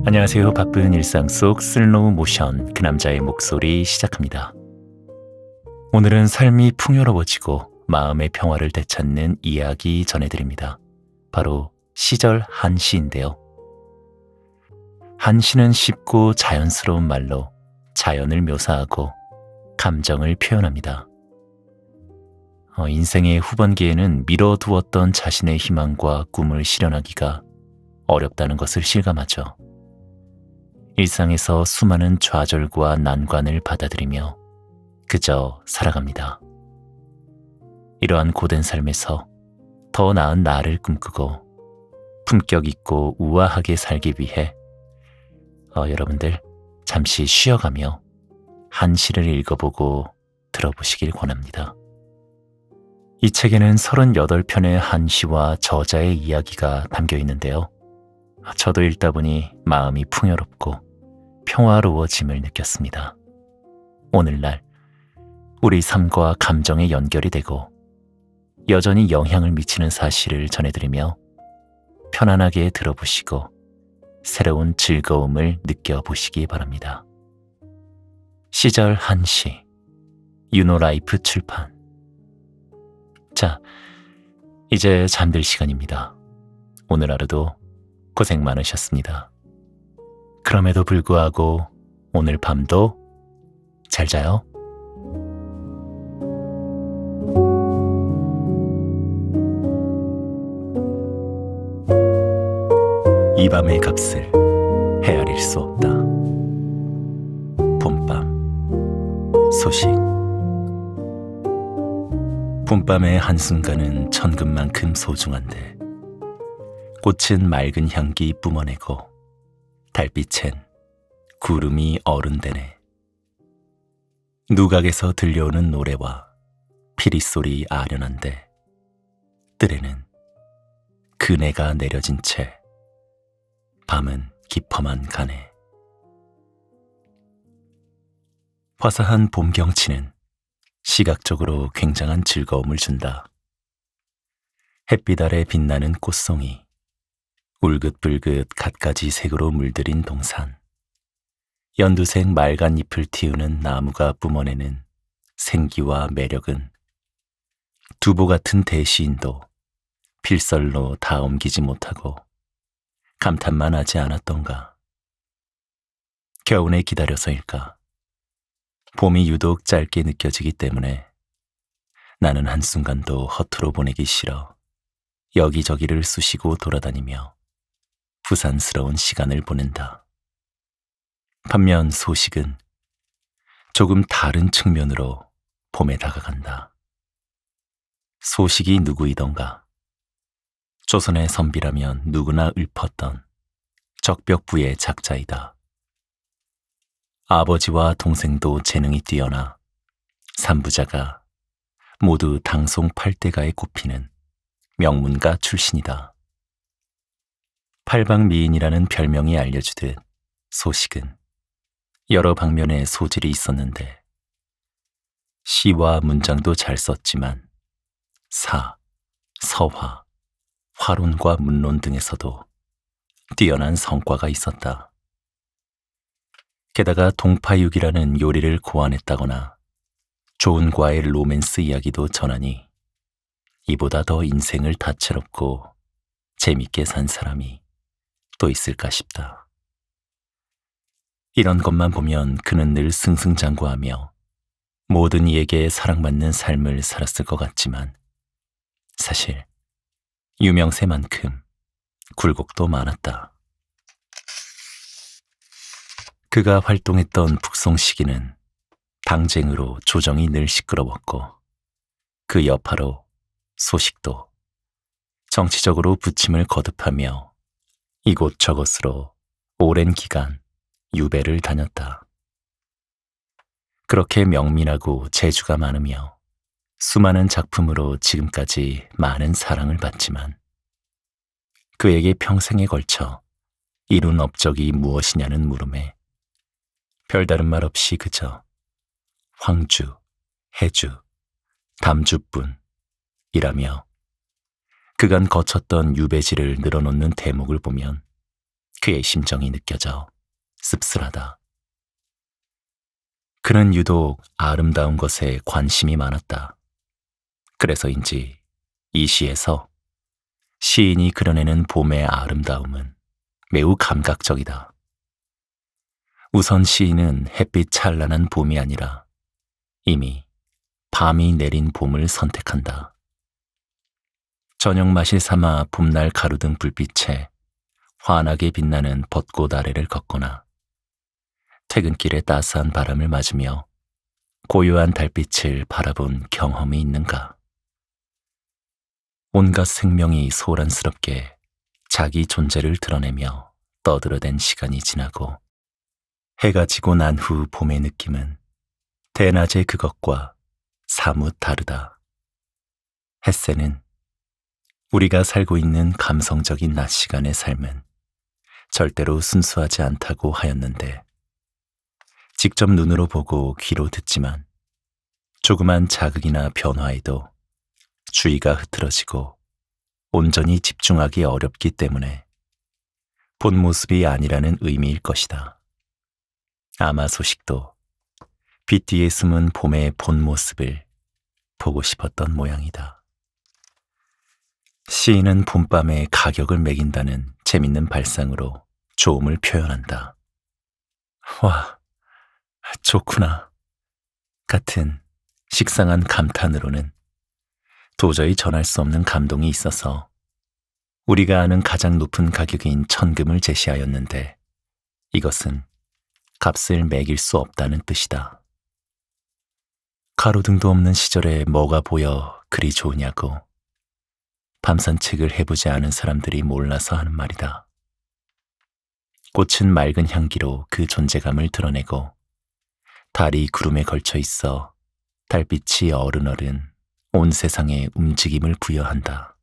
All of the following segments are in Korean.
안녕하세요. 바쁜 일상 속 슬로우 모션 그 남자의 목소리 시작합니다. 오늘은 삶이 풍요로워지고 마음의 평화를 되찾는 이야기 전해드립니다. 바로 시절 한시인데요. 한시는 쉽고 자연스러운 말로 자연을 묘사하고 감정을 표현합니다. 인생의 후반기에는 미뤄두었던 자신의 희망과 꿈을 실현하기가 어렵다는 것을 실감하죠. 일상에서 수많은 좌절과 난관을 받아들이며 그저 살아갑니다. 이러한 고된 삶에서 더 나은 나를 꿈꾸고 품격 있고 우아하게 살기 위해 여러분들 잠시 쉬어가며 한시를 읽어보고 들어보시길 권합니다. 이 책에는 38편의 한시와 저자의 이야기가 담겨 있는데요. 저도 읽다 보니 마음이 풍요롭고 평화로워짐을 느꼈습니다. 오늘날 우리 삶과 감정의 연결이 되고 여전히 영향을 미치는 사실을 전해드리며 편안하게 들어보시고 새로운 즐거움을 느껴보시기 바랍니다. 시절 한시, 유노라이프 출판. 자, 이제 잠들 시간입니다. 오늘 하루도 고생 많으셨습니다. 그럼에도 불구하고 오늘 밤도 잘 자요. 이 밤의 값을 헤아릴 수 없다. 봄밤 소식. 봄밤의 한순간은 천금만큼 소중한데 꽃은 맑은 향기 뿜어내고 달빛엔 구름이 어른되네. 누각에서 들려오는 노래와 피리소리 아련한데 뜰에는 그네가 내려진 채 밤은 깊어만 가네. 화사한 봄 경치는 시각적으로 굉장한 즐거움을 준다. 햇빛 아래 빛나는 꽃송이, 울긋불긋 갖가지 색으로 물들인 동산, 연두색 맑은 잎을 틔우는 나무가 뿜어내는 생기와 매력은 두보 같은 대시인도 필설로 다 옮기지 못하고 감탄만 하지 않았던가. 겨우내 기다려서일까? 봄이 유독 짧게 느껴지기 때문에 나는 한순간도 허투루 보내기 싫어 여기저기를 쑤시고 돌아다니며 부산스러운 시간을 보낸다. 반면 소식은 조금 다른 측면으로 봄에 다가간다. 소식이 누구이던가. 조선의 선비라면 누구나 읊었던 적벽부의 작자이다. 아버지와 동생도 재능이 뛰어나 삼부자가 모두 당송 8대가에 꼽히는 명문가 출신이다. 팔방미인이라는 별명이 알려주듯 소식은 여러 방면의 소질이 있었는데 시와 문장도 잘 썼지만 사, 서화, 화론과 문론 등에서도 뛰어난 성과가 있었다. 게다가 동파육이라는 요리를 고안했다거나 좋은 과의 로맨스 이야기도 전하니 이보다 더 인생을 다채롭고 재밌게 산 사람이 또 있을까 싶다. 이런 것만 보면 그는 늘 승승장구하며 모든 이에게 사랑받는 삶을 살았을 것 같지만 사실 유명세만큼 굴곡도 많았다. 그가 활동했던 북송 시기는 당쟁으로 조정이 늘 시끄러웠고 그 여파로 소식도 정치적으로 부침을 거듭하며 이곳저곳으로 오랜 기간 유배를 다녔다. 그렇게 명민하고 재주가 많으며 수많은 작품으로 지금까지 많은 사랑을 받지만 그에게 평생에 걸쳐 이룬 업적이 무엇이냐는 물음에 별다른 말 없이 그저 황주, 해주, 담주뿐이라며 그간 거쳤던 유배지를 늘어놓는 대목을 보면 그의 심정이 느껴져 씁쓸하다. 그는 유독 아름다운 것에 관심이 많았다. 그래서인지 이 시에서 시인이 그려내는 봄의 아름다움은 매우 감각적이다. 우선 시인은 햇빛 찬란한 봄이 아니라 이미 밤이 내린 봄을 선택한다. 저녁 마실 삼아 봄날 가로등 불빛에 환하게 빛나는 벚꽃 아래를 걷거나 퇴근길에 따스한 바람을 맞으며 고요한 달빛을 바라본 경험이 있는가? 온갖 생명이 소란스럽게 자기 존재를 드러내며 떠들어댄 시간이 지나고 해가 지고 난 후 봄의 느낌은 대낮의 그것과 사뭇 다르다. 햇새는 우리가 살고 있는 감성적인 낮 시간의 삶은 절대로 순수하지 않다고 하였는데 직접 눈으로 보고 귀로 듣지만 조그만 자극이나 변화에도 주의가 흐트러지고 온전히 집중하기 어렵기 때문에 본 모습이 아니라는 의미일 것이다. 아마 소식도 빛 뒤에 숨은 봄의 본 모습을 보고 싶었던 모양이다. 시인은 봄밤에 가격을 매긴다는 재밌는 발상으로 좋음을 표현한다. 와, 좋구나. 같은 식상한 감탄으로는 도저히 전할 수 없는 감동이 있어서 우리가 아는 가장 높은 가격인 천금을 제시하였는데 이것은 값을 매길 수 없다는 뜻이다. 가로등도 없는 시절에 뭐가 보여 그리 좋으냐고 밤산책을 해보지 않은 사람들이 몰라서 하는 말이다. 꽃은 맑은 향기로 그 존재감을 드러내고 달이 구름에 걸쳐 있어 달빛이 어른어른 온 세상에 움직임을 부여한다.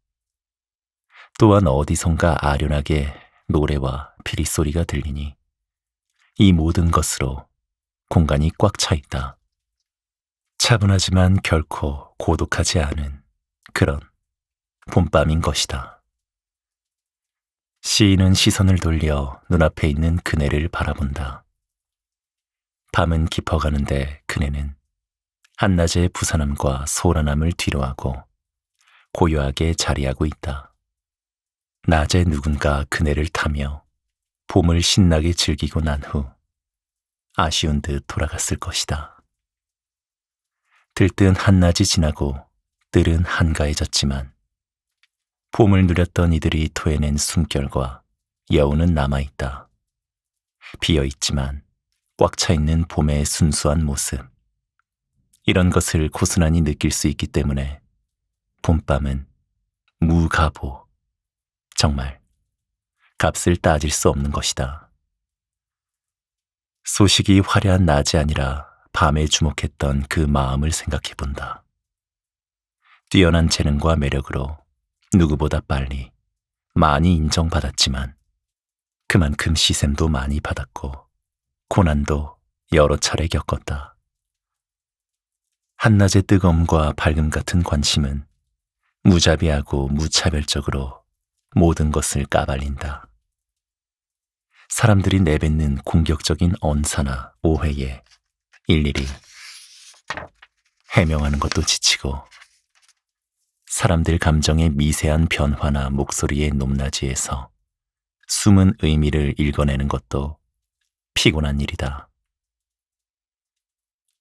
또한 어디선가 아련하게 노래와 피리소리가 들리니 이 모든 것으로 공간이 꽉 차 있다. 차분하지만 결코 고독하지 않은 그런 봄밤인 것이다. 시인은 시선을 돌려 눈앞에 있는 그네를 바라본다. 밤은 깊어가는데 그네는 한낮의 부산함과 소란함을 뒤로하고 고요하게 자리하고 있다. 낮에 누군가 그네를 타며 봄을 신나게 즐기고 난 후 아쉬운 듯 돌아갔을 것이다. 들뜬 한낮이 지나고 뜰은 한가해졌지만 봄을 누렸던 이들이 토해낸 숨결과 여운은 남아있다. 비어있지만 꽉 차 있는 봄의 순수한 모습. 이런 것을 고스란히 느낄 수 있기 때문에 봄밤은 무가보, 정말 값을 따질 수 없는 것이다. 소식이 화려한 낮이 아니라 밤에 주목했던 그 마음을 생각해본다. 뛰어난 재능과 매력으로 누구보다 빨리 많이 인정받았지만 그만큼 시샘도 많이 받았고 고난도 여러 차례 겪었다. 한낮의 뜨거움과 밝음 같은 관심은 무자비하고 무차별적으로 모든 것을 까발린다. 사람들이 내뱉는 공격적인 언사나 오해에 일일이 해명하는 것도 지치고 사람들 감정의 미세한 변화나 목소리의 높낮이에서 숨은 의미를 읽어내는 것도 피곤한 일이다.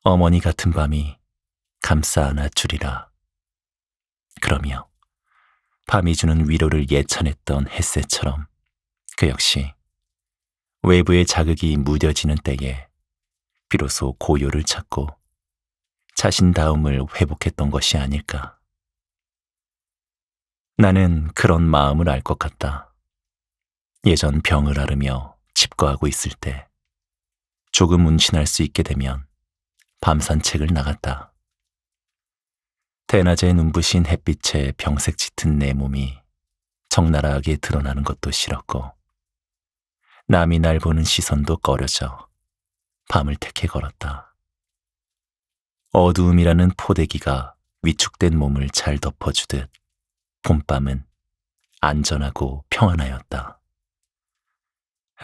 어머니 같은 밤이 감싸 안아 주리라. 그러며 밤이 주는 위로를 예찬했던 햇새처럼 그 역시 외부의 자극이 무뎌지는 때에 비로소 고요를 찾고 자신다움을 회복했던 것이 아닐까. 나는 그런 마음을 알 것 같다. 예전 병을 앓으며 집거하고 있을 때 조금 운신할 수 있게 되면 밤 산책을 나갔다. 대낮에 눈부신 햇빛에 병색 짙은 내 몸이 적나라하게 드러나는 것도 싫었고 남이 날 보는 시선도 꺼려져 밤을 택해 걸었다. 어두움이라는 포대기가 위축된 몸을 잘 덮어주듯 봄밤은 안전하고 평안하였다.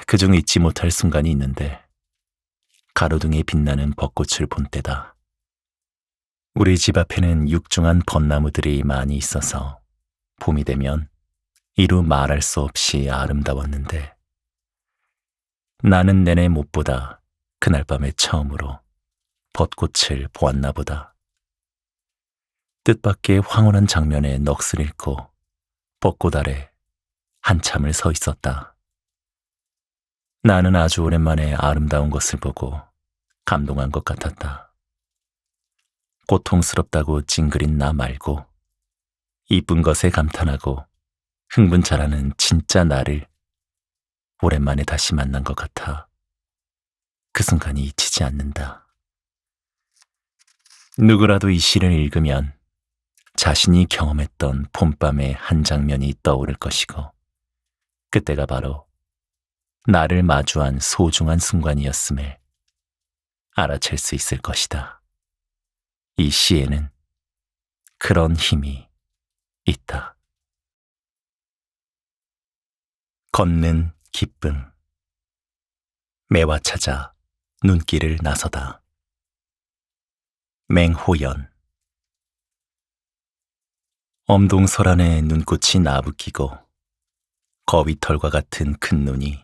그중 잊지 못할 순간이 있는데 가로등에 빛나는 벚꽃을 본 때다. 우리 집 앞에는 육중한 벚나무들이 많이 있어서 봄이 되면 이루 말할 수 없이 아름다웠는데 나는 내내 못 보다 그날 밤에 처음으로 벚꽃을 보았나 보다. 뜻밖의 황홀한 장면에 넋을 잃고 벚꽃 아래 한참을 서 있었다. 나는 아주 오랜만에 아름다운 것을 보고 감동한 것 같았다. 고통스럽다고 찡그린 나 말고 이쁜 것에 감탄하고 흥분 잘하는 진짜 나를 오랜만에 다시 만난 것 같아 그 순간이 잊히지 않는다. 누구라도 이 시를 읽으면 자신이 경험했던 봄밤의 한 장면이 떠오를 것이고 그때가 바로 나를 마주한 소중한 순간이었음을 알아챌 수 있을 것이다. 이 시에는 그런 힘이 있다. 걷는 기쁨. 매화 찾아 눈길을 나서다. 맹호연. 엄동설 안에 눈꽃이 나부끼고 거위털과 같은 큰 눈이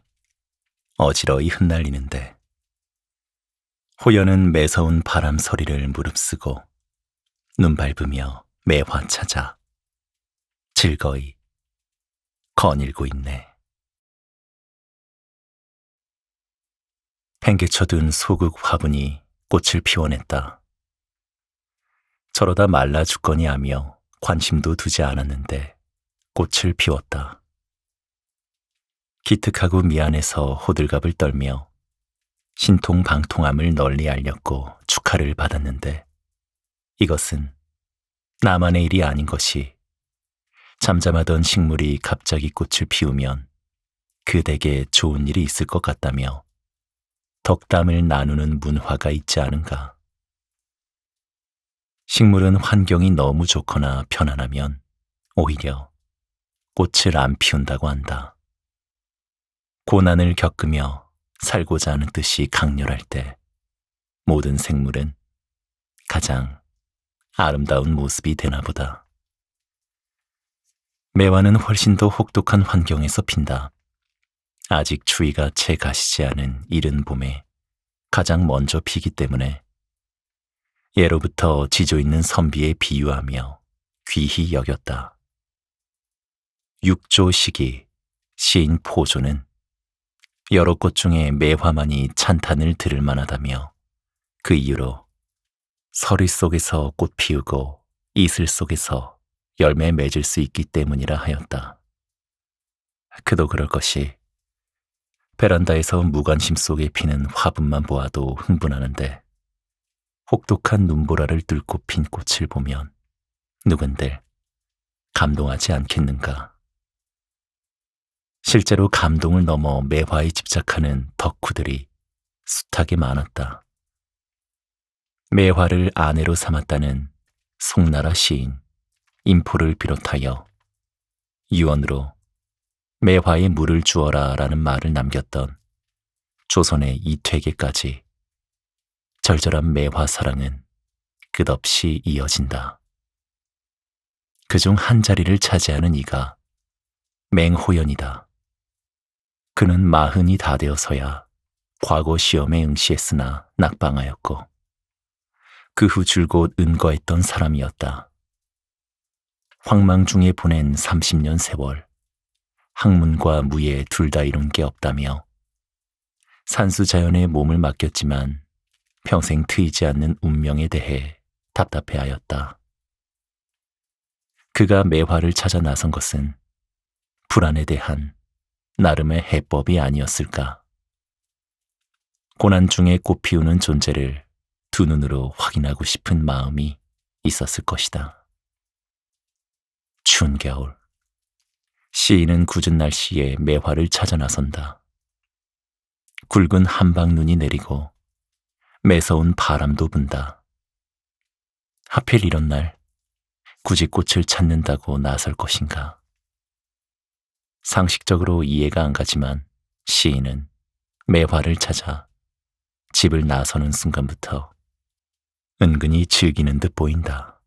어지러이 흩날리는데 호연은 매서운 바람 소리를 무릅쓰고 눈 밟으며 매화 찾아 즐거이 거닐고 있네. 팽개쳐둔 소극 화분이 꽃을 피워냈다. 저러다 말라 죽거니 하며 관심도 두지 않았는데 꽃을 피웠다. 기특하고 미안해서 호들갑을 떨며 신통방통함을 널리 알렸고 축하를 받았는데 이것은 나만의 일이 아닌 것이 잠잠하던 식물이 갑자기 꽃을 피우면 그대게 좋은 일이 있을 것 같다며 덕담을 나누는 문화가 있지 않은가. 식물은 환경이 너무 좋거나 편안하면 오히려 꽃을 안 피운다고 한다. 고난을 겪으며 살고자 하는 뜻이 강렬할 때 모든 생물은 가장 아름다운 모습이 되나 보다. 매화는 훨씬 더 혹독한 환경에서 핀다. 아직 추위가 채 가시지 않은 이른 봄에 가장 먼저 피기 때문에 예로부터 지조 있는 선비에 비유하며 귀히 여겼다. 육조 시기 시인 포조는 여러 꽃 중에 매화만이 찬탄을 들을 만하다며 그 이유로 서리 속에서 꽃 피우고 이슬 속에서 열매 맺을 수 있기 때문이라 하였다. 그도 그럴 것이 베란다에서 무관심 속에 피는 화분만 보아도 흥분하는데 혹독한 눈보라를 뚫고 핀 꽃을 보면 누군들 감동하지 않겠는가. 실제로 감동을 넘어 매화에 집착하는 덕후들이 숱하게 많았다. 매화를 아내로 삼았다는 송나라 시인 인포를 비롯하여 유언으로 매화에 물을 주어라 라는 말을 남겼던 조선의 이퇴계까지 절절한 매화 사랑은 끝없이 이어진다. 그중 한 자리를 차지하는 이가 맹호연이다. 그는 40이 다 되어서야 과거 시험에 응시했으나 낙방하였고 그 후 줄곧 은거했던 사람이었다. 황망 중에 보낸 30년 세월, 학문과 무예 둘 다 이룬 게 없다며 산수자연에 몸을 맡겼지만 평생 트이지 않는 운명에 대해 답답해하였다. 그가 매화를 찾아 나선 것은 불안에 대한 나름의 해법이 아니었을까. 고난 중에 꽃 피우는 존재를 두 눈으로 확인하고 싶은 마음이 있었을 것이다. 추운 겨울, 시인은 굳은 날씨에 매화를 찾아 나선다. 굵은 한방눈이 내리고 매서운 바람도 분다. 하필 이런 날 굳이 꽃을 찾는다고 나설 것인가. 상식적으로 이해가 안 가지만 시인은 매화를 찾아 집을 나서는 순간부터 은근히 즐기는 듯 보인다.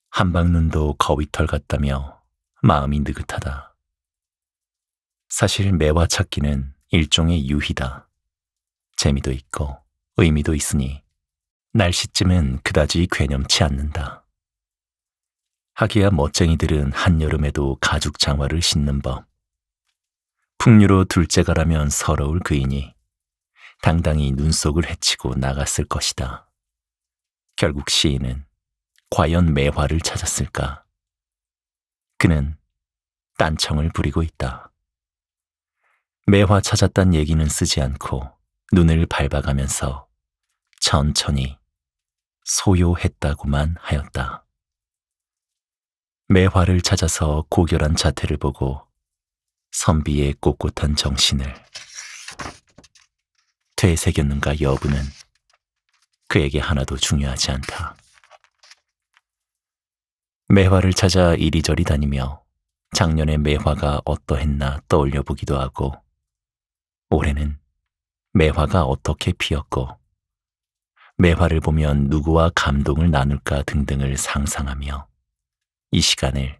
한방눈도 거위털 같다며 마음이 느긋하다. 사실 매화 찾기는 일종의 유희다. 재미도 있고 의미도 있으니 날씨쯤은 그다지 괴념치 않는다. 하기야 멋쟁이들은 한여름에도 가죽 장화를 신는 법. 풍류로 둘째가라면 서러울 그이니 당당히 눈속을 헤치고 나갔을 것이다. 결국 시인은 과연 매화를 찾았을까? 그는 딴청을 부리고 있다. 매화 찾았단 얘기는 쓰지 않고 눈을 밟아가면서 천천히 소요했다고만 하였다. 매화를 찾아서 고결한 자태를 보고 선비의 꼿꼿한 정신을 되새겼는가 여부는 그에게 하나도 중요하지 않다. 매화를 찾아 이리저리 다니며 작년의 매화가 어떠했나 떠올려 보기도 하고 올해는 매화가 어떻게 피었고 매화를 보면 누구와 감동을 나눌까 등등을 상상하며 이 시간을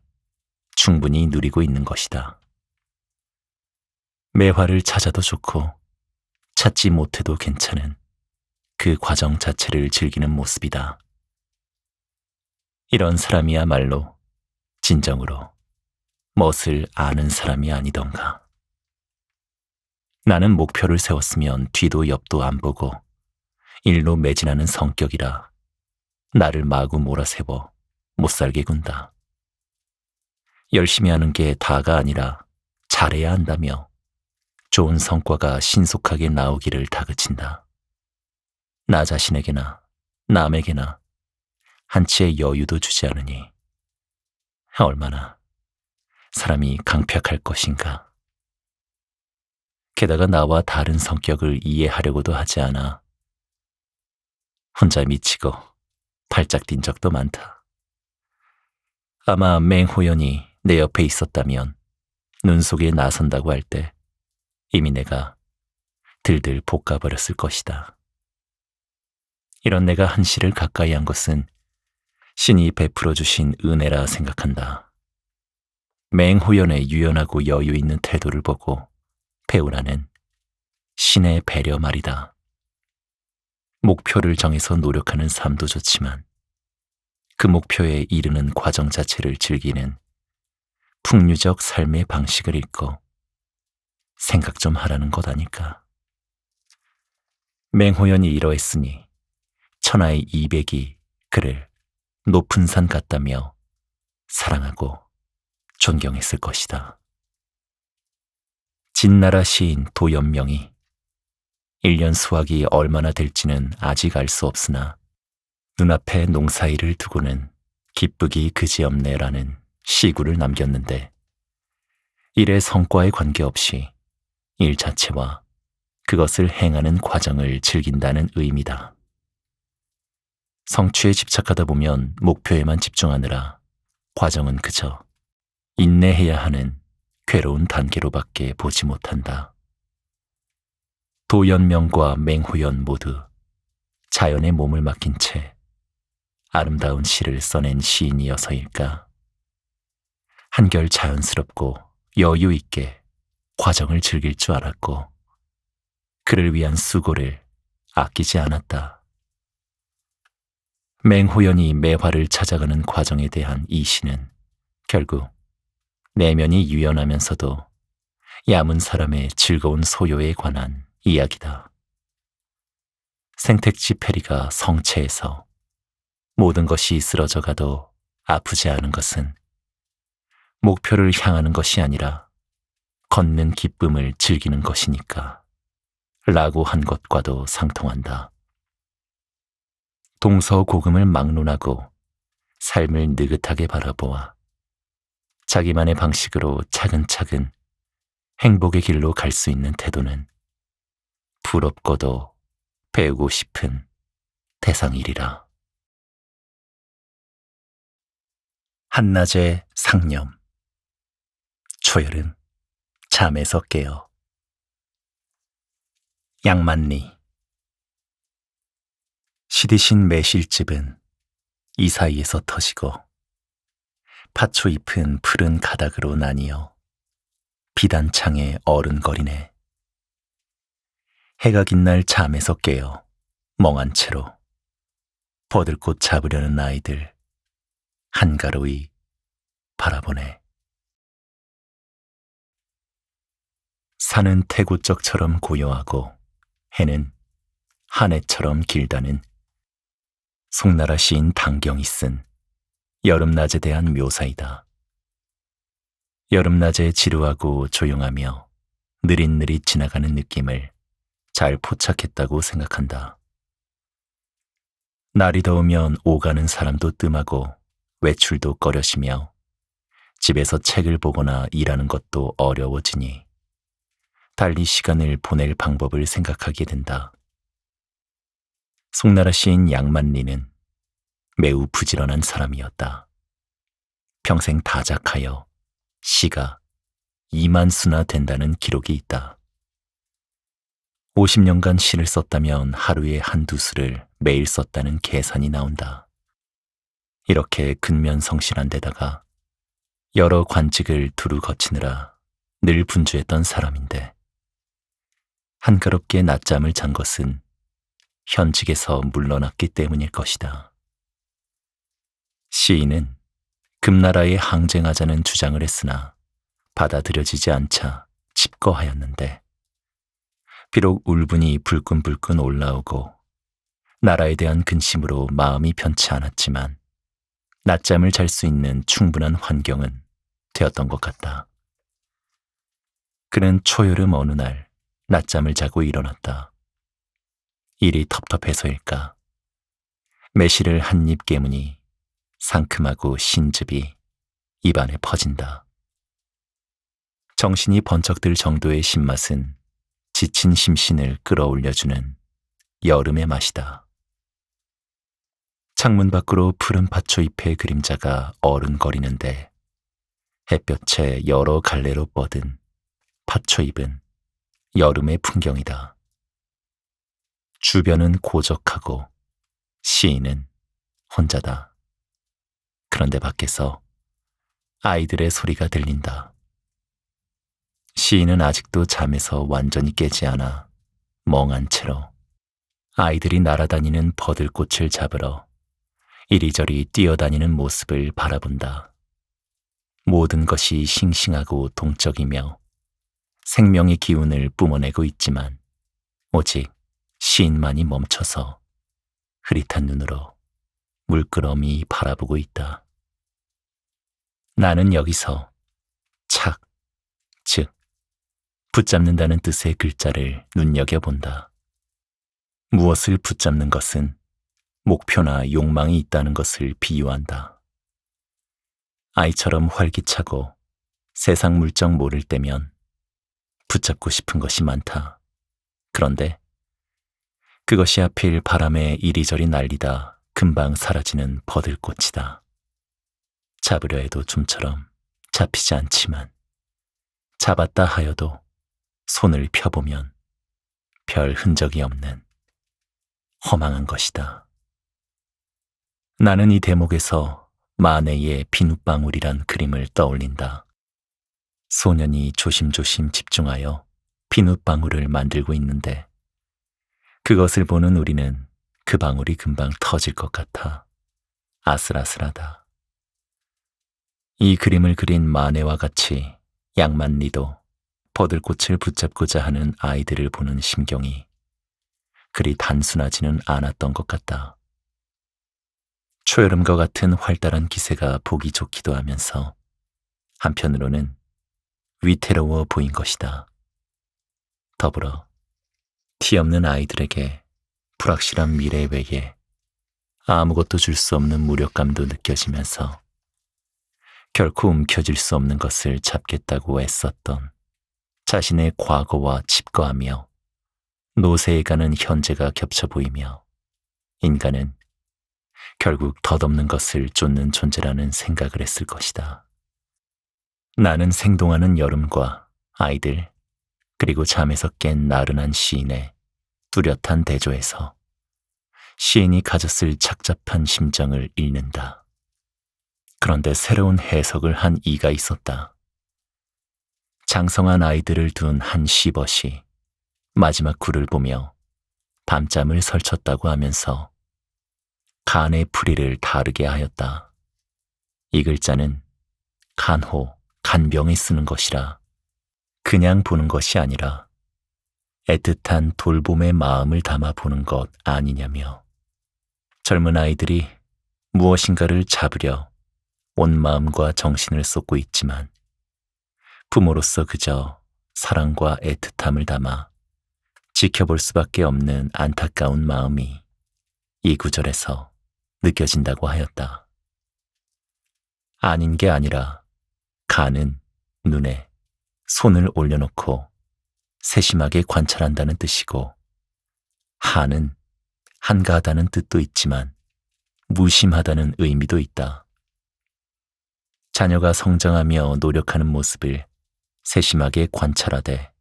충분히 누리고 있는 것이다. 매화를 찾아도 좋고 찾지 못해도 괜찮은 그 과정 자체를 즐기는 모습이다. 이런 사람이야말로 진정으로 멋을 아는 사람이 아니던가. 나는 목표를 세웠으면 뒤도 옆도 안 보고 일로 매진하는 성격이라 나를 마구 몰아세워 못살게 군다. 열심히 하는 게 다가 아니라 잘해야 한다며 좋은 성과가 신속하게 나오기를 다그친다. 나 자신에게나 남에게나 한치의 여유도 주지 않으니 얼마나 사람이 강팍할 것인가. 게다가 나와 다른 성격을 이해하려고도 하지 않아 혼자 미치고 발작 뛴 적도 많다. 아마 맹호연이 내 옆에 있었다면 눈 속에 나선다고 할 때 이미 내가 들들 볶아버렸을 것이다. 이런 내가 한시를 가까이 한 것은 신이 베풀어 주신 은혜라 생각한다. 맹호연의 유연하고 여유 있는 태도를 보고 배우라는 신의 배려 말이다. 목표를 정해서 노력하는 삶도 좋지만 그 목표에 이르는 과정 자체를 즐기는 풍류적 삶의 방식을 읽고 생각 좀 하라는 것 아닐까. 맹호연이 이러했으니 천하의 200이 그를 높은 산 같다며 사랑하고 존경했을 것이다. 진나라 시인 도연명이 1년 수확이 얼마나 될지는 아직 알 수 없으나 눈앞에 농사일을 두고는 기쁘기 그지없네라는 시구를 남겼는데 일의 성과에 관계없이 일 자체와 그것을 행하는 과정을 즐긴다는 의미다. 성취에 집착하다 보면 목표에만 집중하느라 과정은 그저 인내해야 하는 괴로운 단계로밖에 보지 못한다. 도연명과 맹호연 모두 자연의 몸을 맡긴 채 아름다운 시를 써낸 시인이어서일까. 한결 자연스럽고 여유 있게 과정을 즐길 줄 알았고 그를 위한 수고를 아끼지 않았다. 맹호연이 매화를 찾아가는 과정에 대한 이 시는 결국 내면이 유연하면서도 야문 사람의 즐거운 소요에 관한 이야기다. 생택지 페리가 성체에서 모든 것이 쓰러져 가도 아프지 않은 것은 목표를 향하는 것이 아니라 걷는 기쁨을 즐기는 것이니까 라고 한 것과도 상통한다. 동서고금을 막론하고 삶을 느긋하게 바라보아 자기만의 방식으로 차근차근 행복의 길로 갈 수 있는 태도는 부럽고도 배우고 싶은 대상이리라. 한낮의 상념. 초열은 잠에서 깨어 양만리. 시디신 매실집은 이 사이에서 터지고 팥초잎은 푸른 가닥으로 나뉘어 비단창에 어른거리네. 해가 긴 날 잠에서 깨어 멍한 채로 버들꽃 잡으려는 아이들 한가로이 바라보네. 산은 태고적처럼 고요하고 해는 한 해처럼 길다는 송나라 시인 당경이 쓴 여름낮에 대한 묘사이다. 여름낮에 지루하고 조용하며 느릿느릿 지나가는 느낌을 잘 포착했다고 생각한다. 날이 더우면 오가는 사람도 뜸하고 외출도 꺼려시며 집에서 책을 보거나 일하는 것도 어려워지니 달리 시간을 보낼 방법을 생각하게 된다. 송나라 시인 양만리는 매우 부지런한 사람이었다. 평생 다작하여 시가 2만 수나 된다는 기록이 있다. 50년간 시를 썼다면 하루에 한두 수를 매일 썼다는 계산이 나온다. 이렇게 근면성실한 데다가 여러 관직을 두루 거치느라 늘 분주했던 사람인데 한가롭게 낮잠을 잔 것은 현직에서 물러났기 때문일 것이다. 시인은 금나라에 항쟁하자는 주장을 했으나 받아들여지지 않자 집거하였는데 비록 울분이 불끈불끈 올라오고 나라에 대한 근심으로 마음이 편치 않았지만 낮잠을 잘 수 있는 충분한 환경은 되었던 것 같다. 그는 초여름 어느 날 낮잠을 자고 일어났다. 일이 텁텁해서일까 매실을 한 입 깨무니 상큼하고 신즙이 입안에 퍼진다. 정신이 번쩍 들 정도의 신맛은 지친 심신을 끌어올려주는 여름의 맛이다. 창문 밖으로 푸른 팥초잎의 그림자가 어른거리는데 햇볕에 여러 갈래로 뻗은 팥초잎은 여름의 풍경이다. 주변은 고적하고 시인은 혼자다. 그런데 밖에서 아이들의 소리가 들린다. 시인은 아직도 잠에서 완전히 깨지 않아 멍한 채로 아이들이 날아다니는 버들꽃을 잡으러 이리저리 뛰어다니는 모습을 바라본다. 모든 것이 싱싱하고 동적이며 생명의 기운을 뿜어내고 있지만 오직 시인만이 멈춰서 흐릿한 눈으로 물끄러미 바라보고 있다. 나는 여기서 착, 즉 붙잡는다는 뜻의 글자를 눈여겨본다. 무엇을 붙잡는 것은 목표나 욕망이 있다는 것을 비유한다. 아이처럼 활기차고 세상 물정 모를 때면 붙잡고 싶은 것이 많다. 그런데 그것이 하필 바람에 이리저리 날리다 금방 사라지는 버들꽃이다. 잡으려 해도 좀처럼 잡히지 않지만 잡았다 하여도 손을 펴보면 별 흔적이 없는 허망한 것이다. 나는 이 대목에서 마네의 비눗방울이란 그림을 떠올린다. 소년이 조심조심 집중하여 비눗방울을 만들고 있는데 그것을 보는 우리는 그 방울이 금방 터질 것 같아 아슬아슬하다. 이 그림을 그린 마네와 같이 양만리도 버들꽃을 붙잡고자 하는 아이들을 보는 심경이 그리 단순하지는 않았던 것 같다. 초여름과 같은 활달한 기세가 보기 좋기도 하면서 한편으로는 위태로워 보인 것이다. 더불어 티 없는 아이들에게 불확실한 미래 외에 아무것도 줄 수 없는 무력감도 느껴지면서 결코 움켜질 수 없는 것을 잡겠다고 애썼던 자신의 과거와 집거하며 노세에 가는 현재가 겹쳐 보이며 인간은 결국 덧없는 것을 쫓는 존재라는 생각을 했을 것이다. 나는 생동하는 여름과 아이들 그리고 잠에서 깬 나른한 시인의 뚜렷한 대조에서 시인이 가졌을 착잡한 심정을 읽는다. 그런데 새로운 해석을 한 이가 있었다. 장성한 아이들을 둔 한 시벗이 마지막 굴을 보며 밤잠을 설쳤다고 하면서 간의 풀이를 다르게 하였다. 이 글자는 간호, 간병에 쓰는 것이라 그냥 보는 것이 아니라 애틋한 돌봄의 마음을 담아 보는 것 아니냐며 젊은 아이들이 무엇인가를 잡으려 온 마음과 정신을 쏟고 있지만 부모로서 그저 사랑과 애틋함을 담아 지켜볼 수밖에 없는 안타까운 마음이 이 구절에서 느껴진다고 하였다. 아닌 게 아니라 간은 눈에 손을 올려놓고 세심하게 관찰한다는 뜻이고 한은 한가하다는 뜻도 있지만 무심하다는 의미도 있다. 자녀가 성장하며 노력하는 모습을 세심하게 관찰하되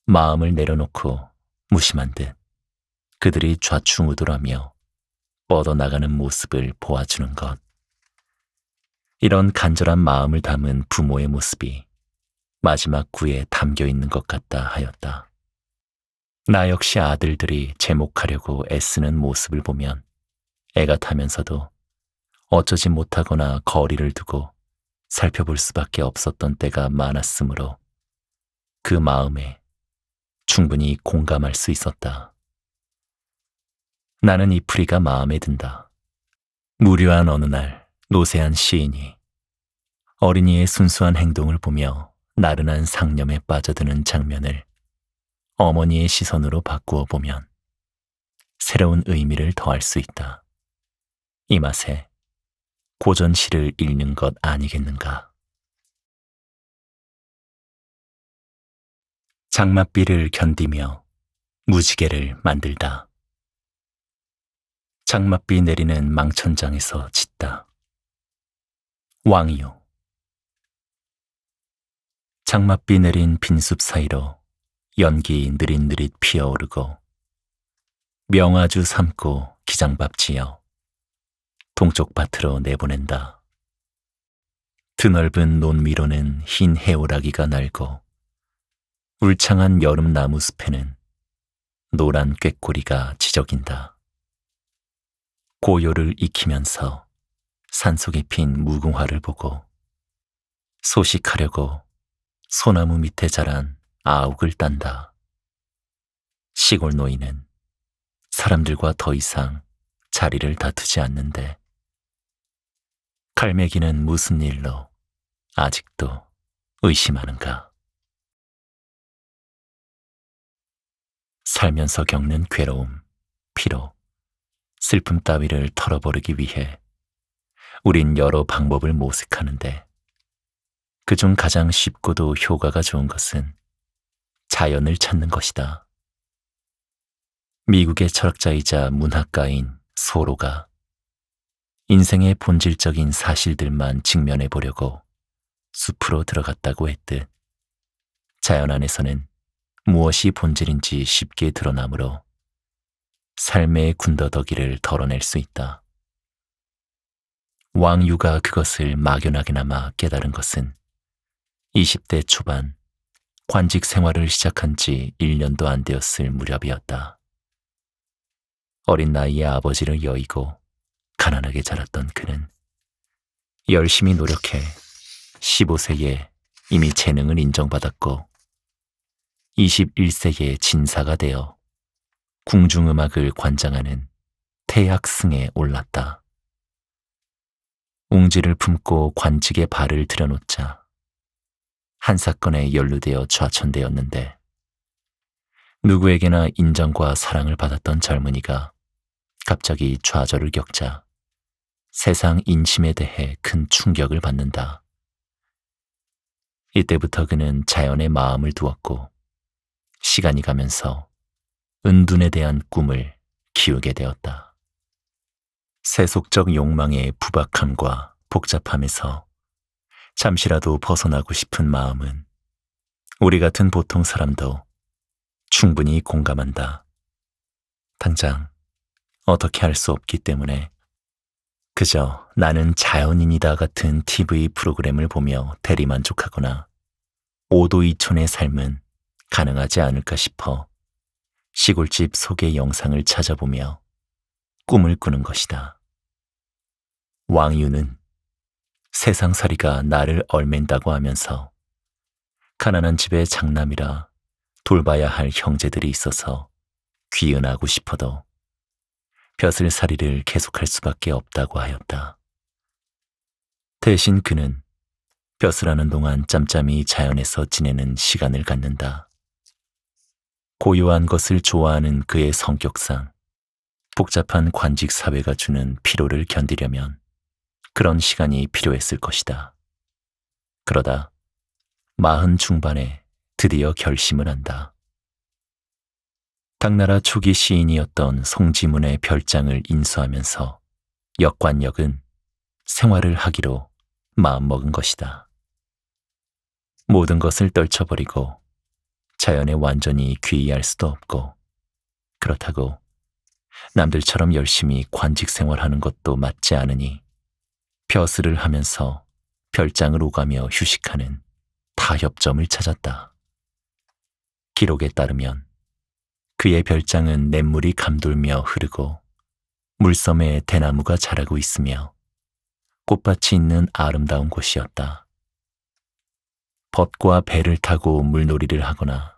마음을 내려놓고 무심한 듯 그들이 좌충우돌하며 뻗어나가는 모습을 보아주는 것. 이런 간절한 마음을 담은 부모의 모습이 마지막 구에 담겨 있는 것 같다 하였다. 나 역시 아들들이 제목하려고 애쓰는 모습을 보면 애가 타면서도 어쩌지 못하거나 거리를 두고 살펴볼 수밖에 없었던 때가 많았으므로 그 마음에 충분히 공감할 수 있었다. 나는 이 풀이가 마음에 든다. 무료한 어느 날 노세한 시인이 어린이의 순수한 행동을 보며 나른한 상념에 빠져드는 장면을 어머니의 시선으로 바꾸어 보면 새로운 의미를 더할 수 있다. 이 맛에 고전시를 읽는 것 아니겠는가. 장맛비를 견디며 무지개를 만들다. 장맛비 내리는 망천장에서 짖다. 왕이요. 장맛비 내린 빈숲 사이로 연기 느릿느릿 피어오르고 명아주 삶고 기장밥 지어 동쪽 밭으로 내보낸다. 드넓은 논 위로는 흰 해오라기가 날고 울창한 여름 나무 숲에는 노란 꾀꼬리가 지저긴다. 고요를 익히면서 산속에 핀 무궁화를 보고 소식하려고 소나무 밑에 자란 아욱을 딴다. 시골 노인은 사람들과 더 이상 자리를 다투지 않는데 갈매기는 무슨 일로 아직도 의심하는가. 살면서 겪는 괴로움, 피로, 슬픔 따위를 털어버리기 위해 우린 여러 방법을 모색하는데 그중 가장 쉽고도 효과가 좋은 것은 자연을 찾는 것이다. 미국의 철학자이자 문학가인 소로가 인생의 본질적인 사실들만 직면해 보려고 숲으로 들어갔다고 했듯 자연 안에서는 무엇이 본질인지 쉽게 드러나므로 삶의 군더더기를 덜어낼 수 있다. 왕유가 그것을 막연하게나마 깨달은 것은 20대 초반 관직 생활을 시작한 지 1년도 안 되었을 무렵이었다. 어린 나이에 아버지를 여의고 가난하게 자랐던 그는 열심히 노력해 15세에 이미 재능을 인정받았고 21세에 진사가 되어 궁중음악을 관장하는 태학승에 올랐다. 웅지를 품고 관직에 발을 들여놓자 한 사건에 연루되어 좌천되었는데 누구에게나 인정과 사랑을 받았던 젊은이가 갑자기 좌절을 겪자 세상 인심에 대해 큰 충격을 받는다. 이때부터 그는 자연에 마음을 두었고 시간이 가면서 은둔에 대한 꿈을 키우게 되었다. 세속적 욕망의 부박함과 복잡함에서 잠시라도 벗어나고 싶은 마음은 우리 같은 보통 사람도 충분히 공감한다. 당장 어떻게 할 수 없기 때문에 그저 나는 자연인이다 같은 TV 프로그램을 보며 대리만족하거나 오도이촌의 삶은 가능하지 않을까 싶어 시골집 소개 영상을 찾아보며 꿈을 꾸는 것이다. 왕유는 세상살이가 나를 얼맨다고 하면서 가난한 집의 장남이라 돌봐야 할 형제들이 있어서 귀은하고 싶어도 벼슬살이를 계속할 수밖에 없다고 하였다. 대신 그는 벼슬하는 동안 짬짬이 자연에서 지내는 시간을 갖는다. 고요한 것을 좋아하는 그의 성격상 복잡한 관직 사회가 주는 피로를 견디려면 그런 시간이 필요했을 것이다. 그러다 40 중반에 드디어 결심을 한다. 당나라 초기 시인이었던 송지문의 별장을 인수하면서 역관역은 생활을 하기로 마음먹은 것이다. 모든 것을 떨쳐버리고 자연에 완전히 귀의할 수도 없고 그렇다고 남들처럼 열심히 관직 생활하는 것도 맞지 않으니 벼슬을 하면서 별장을 오가며 휴식하는 타협점을 찾았다. 기록에 따르면 그의 별장은 냇물이 감돌며 흐르고 물섬에 대나무가 자라고 있으며 꽃밭이 있는 아름다운 곳이었다. 벗과 배를 타고 물놀이를 하거나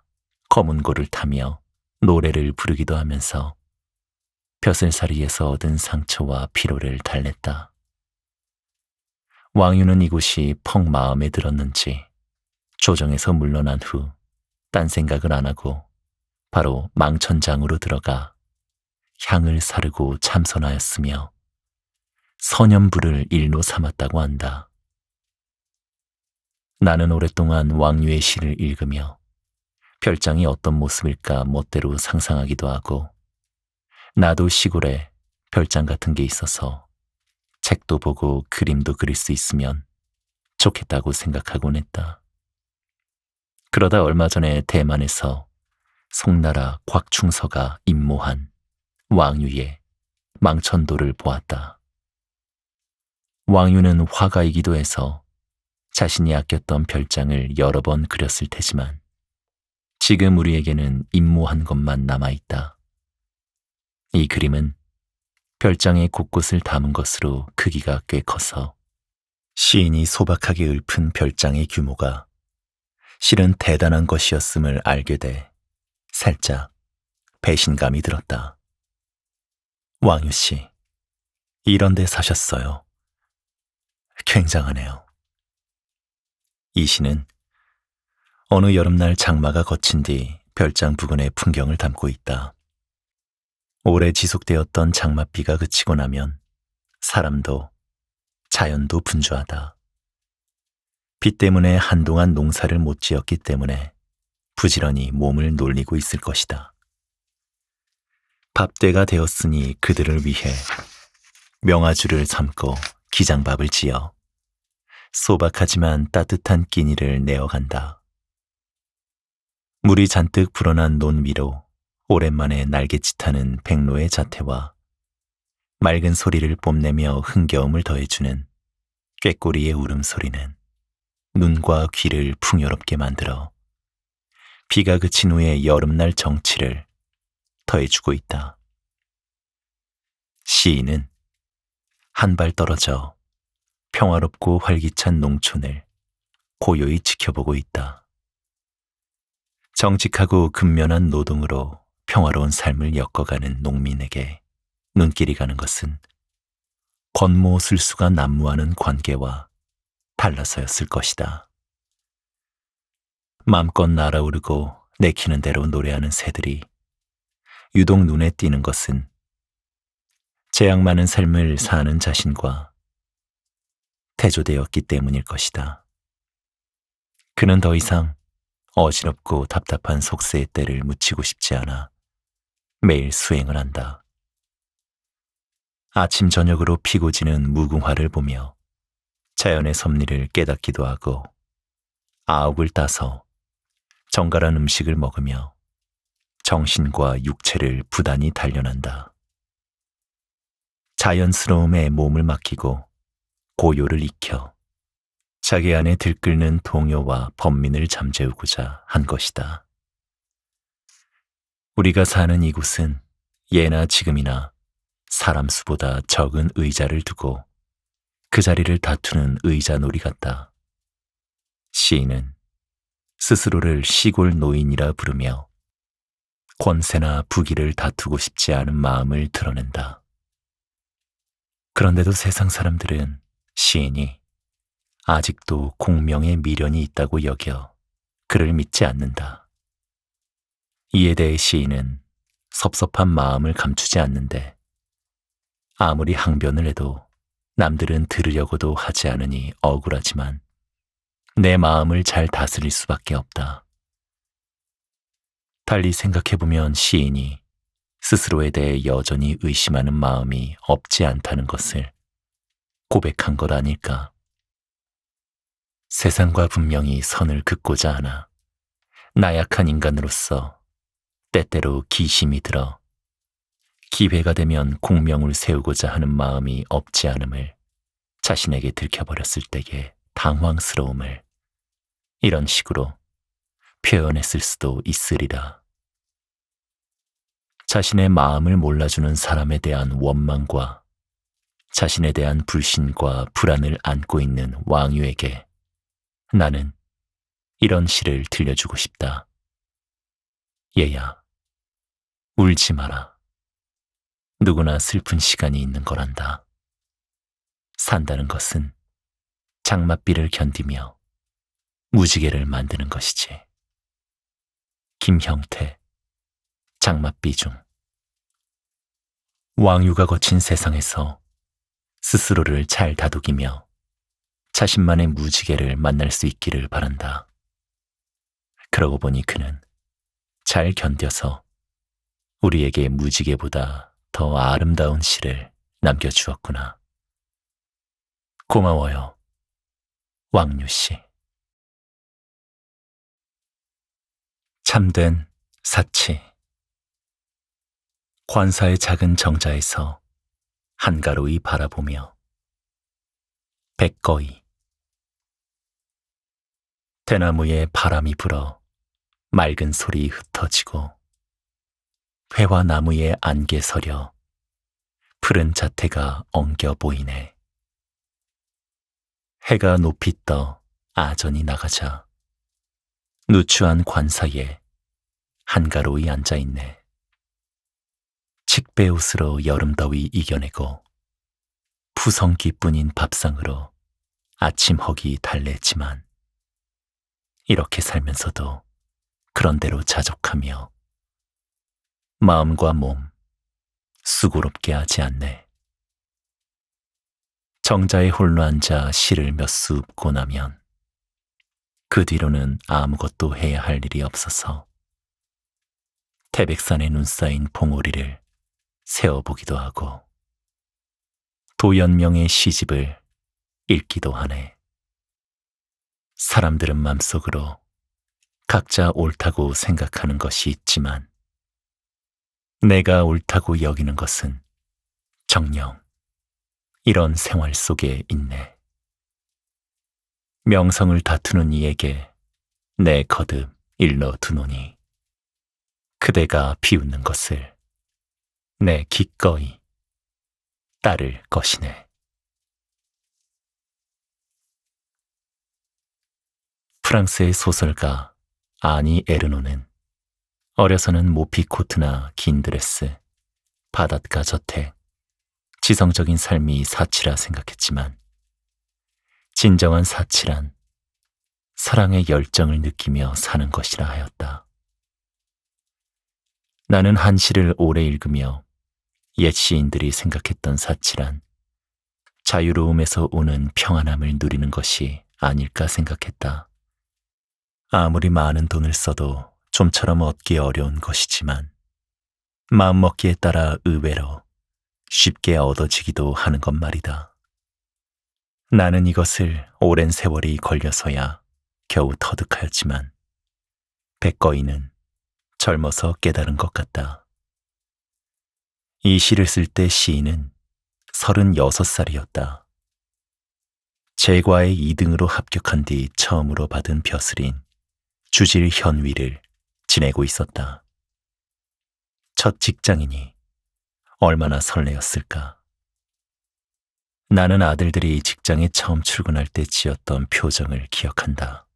거문고를 타며 노래를 부르기도 하면서 벼슬살이에서 얻은 상처와 피로를 달랬다. 왕유는 이곳이 퍽 마음에 들었는지 조정에서 물러난 후 딴 생각을 안 하고 바로 망천장으로 들어가 향을 사르고 참선하였으며 선염불을 일로 삼았다고 한다. 나는 오랫동안 왕유의 시를 읽으며 별장이 어떤 모습일까 멋대로 상상하기도 하고 나도 시골에 별장 같은 게 있어서 책도 보고 그림도 그릴 수 있으면 좋겠다고 생각하곤 했다. 그러다 얼마 전에 대만에서 송나라 곽충서가 임모한 왕유의 망천도를 보았다. 왕유는 화가이기도 해서 자신이 아꼈던 별장을 여러 번 그렸을 테지만 지금 우리에게는 임모한 것만 남아있다. 이 그림은 별장의 곳곳을 담은 것으로 크기가 꽤 커서 시인이 소박하게 읊은 별장의 규모가 실은 대단한 것이었음을 알게 돼 살짝 배신감이 들었다. 왕유 씨, 이런 데 사셨어요. 굉장하네요. 이 시는 어느 여름날 장마가 거친 뒤 별장 부근의 풍경을 담고 있다. 오래 지속되었던 장맛비가 그치고 나면 사람도 자연도 분주하다. 비 때문에 한동안 농사를 못 지었기 때문에 부지런히 몸을 놀리고 있을 것이다. 밥때가 되었으니 그들을 위해 명아주를 삶고 기장밥을 지어 소박하지만 따뜻한 끼니를 내어간다. 물이 잔뜩 불어난 논 위로 오랜만에 날갯짓하는 백로의 자태와 맑은 소리를 뽐내며 흥겨움을 더해주는 꾀꼬리의 울음소리는 눈과 귀를 풍요롭게 만들어 비가 그친 후의 여름날 정취를 더해주고 있다. 시인은 한 발 떨어져 평화롭고 활기찬 농촌을 고요히 지켜보고 있다. 정직하고 근면한 노동으로 평화로운 삶을 엮어가는 농민에게 눈길이 가는 것은 권모술수가 난무하는 관계와 달라서였을 것이다. 맘껏 날아오르고 내키는 대로 노래하는 새들이 유독 눈에 띄는 것은 재앙 많은 삶을 사는 자신과 태조되었기 때문일 것이다. 그는 더 이상 어지럽고 답답한 속세의 때를 묻히고 싶지 않아 매일 수행을 한다. 아침 저녁으로 피고 지는 무궁화를 보며 자연의 섭리를 깨닫기도 하고 아욱을 따서 정갈한 음식을 먹으며 정신과 육체를 부단히 단련한다. 자연스러움에 몸을 맡기고 고요를 익혀 자기 안에 들끓는 동요와 번민을 잠재우고자 한 것이다. 우리가 사는 이곳은 예나 지금이나 사람 수보다 적은 의자를 두고 그 자리를 다투는 의자놀이 같다. 시인은 스스로를 시골 노인이라 부르며 권세나 부귀를 다투고 싶지 않은 마음을 드러낸다. 그런데도 세상 사람들은 시인이 아직도 공명의 미련이 있다고 여겨 그를 믿지 않는다. 이에 대해 시인은 섭섭한 마음을 감추지 않는데 아무리 항변을 해도 남들은 들으려고도 하지 않으니 억울하지만 내 마음을 잘 다스릴 수밖에 없다. 달리 생각해보면 시인이 스스로에 대해 여전히 의심하는 마음이 없지 않다는 것을 고백한 것 아닐까. 세상과 분명히 선을 긋고자 하나 나약한 인간으로서 때때로 기심이 들어 기회가 되면 공명을 세우고자 하는 마음이 없지 않음을 자신에게 들켜버렸을 때의 당황스러움을 이런 식으로 표현했을 수도 있으리라. 자신의 마음을 몰라주는 사람에 대한 원망과 자신에 대한 불신과 불안을 안고 있는 왕유에게 나는 이런 시를 들려주고 싶다. 얘야, 울지 마라. 누구나 슬픈 시간이 있는 거란다. 산다는 것은 장맛비를 견디며 무지개를 만드는 것이지. 김형태, 장맛비 중. 왕유가 거친 세상에서 스스로를 잘 다독이며 자신만의 무지개를 만날 수 있기를 바란다. 그러고 보니 그는 잘 견뎌서 우리에게 무지개보다 더 아름다운 시를 남겨주었구나. 고마워요, 왕유 씨. 참된 사치. 관사의 작은 정자에서 한가로이 바라보며 백거이. 대나무에 바람이 불어 맑은 소리 흩어지고 회화 나무에 안개 서려 푸른 자태가 엉겨 보이네. 해가 높이 떠 아전이 나가자 누추한 관사에 한가로이 앉아있네. 칡배옷으로 여름더위 이겨내고 푸성기뿐인 밥상으로 아침 허기 달랬지만 이렇게 살면서도 그런대로 자족하며 마음과 몸 수고롭게 하지 않네. 정자에 홀로 앉아 시를 몇 수 읊고 나면 그 뒤로는 아무것도 해야 할 일이 없어서 태백산에 눈쌓인 봉오리를 세어보기도 하고 도연명의 시집을 읽기도 하네. 사람들은 맘속으로 각자 옳다고 생각하는 것이 있지만 내가 옳다고 여기는 것은 정녕 이런 생활 속에 있네. 명성을 다투는 이에게 내 거듭 일러두노니 그대가 비웃는 것을 내 기꺼이 따를 것이네. 프랑스의 소설가 아니 에르노는 어려서는 모피 코트나 긴 드레스, 바닷가 저택, 지성적인 삶이 사치라 생각했지만 진정한 사치란 사랑의 열정을 느끼며 사는 것이라 하였다. 나는 한 시를 오래 읽으며 옛 시인들이 생각했던 사치란 자유로움에서 오는 평안함을 누리는 것이 아닐까 생각했다. 아무리 많은 돈을 써도 좀처럼 얻기 어려운 것이지만 마음먹기에 따라 의외로 쉽게 얻어지기도 하는 것 말이다. 나는 이것을 오랜 세월이 걸려서야 겨우 터득하였지만 백거이는 젊어서 깨달은 것 같다. 이 시를 쓸 때 시인은 36살이었다. 제과에 2등으로 합격한 뒤 처음으로 받은 벼슬인 주질 현위를 지내고 있었다. 첫 직장이니 얼마나 설레었을까. 나는 아들들이 직장에 처음 출근할 때 지었던 표정을 기억한다.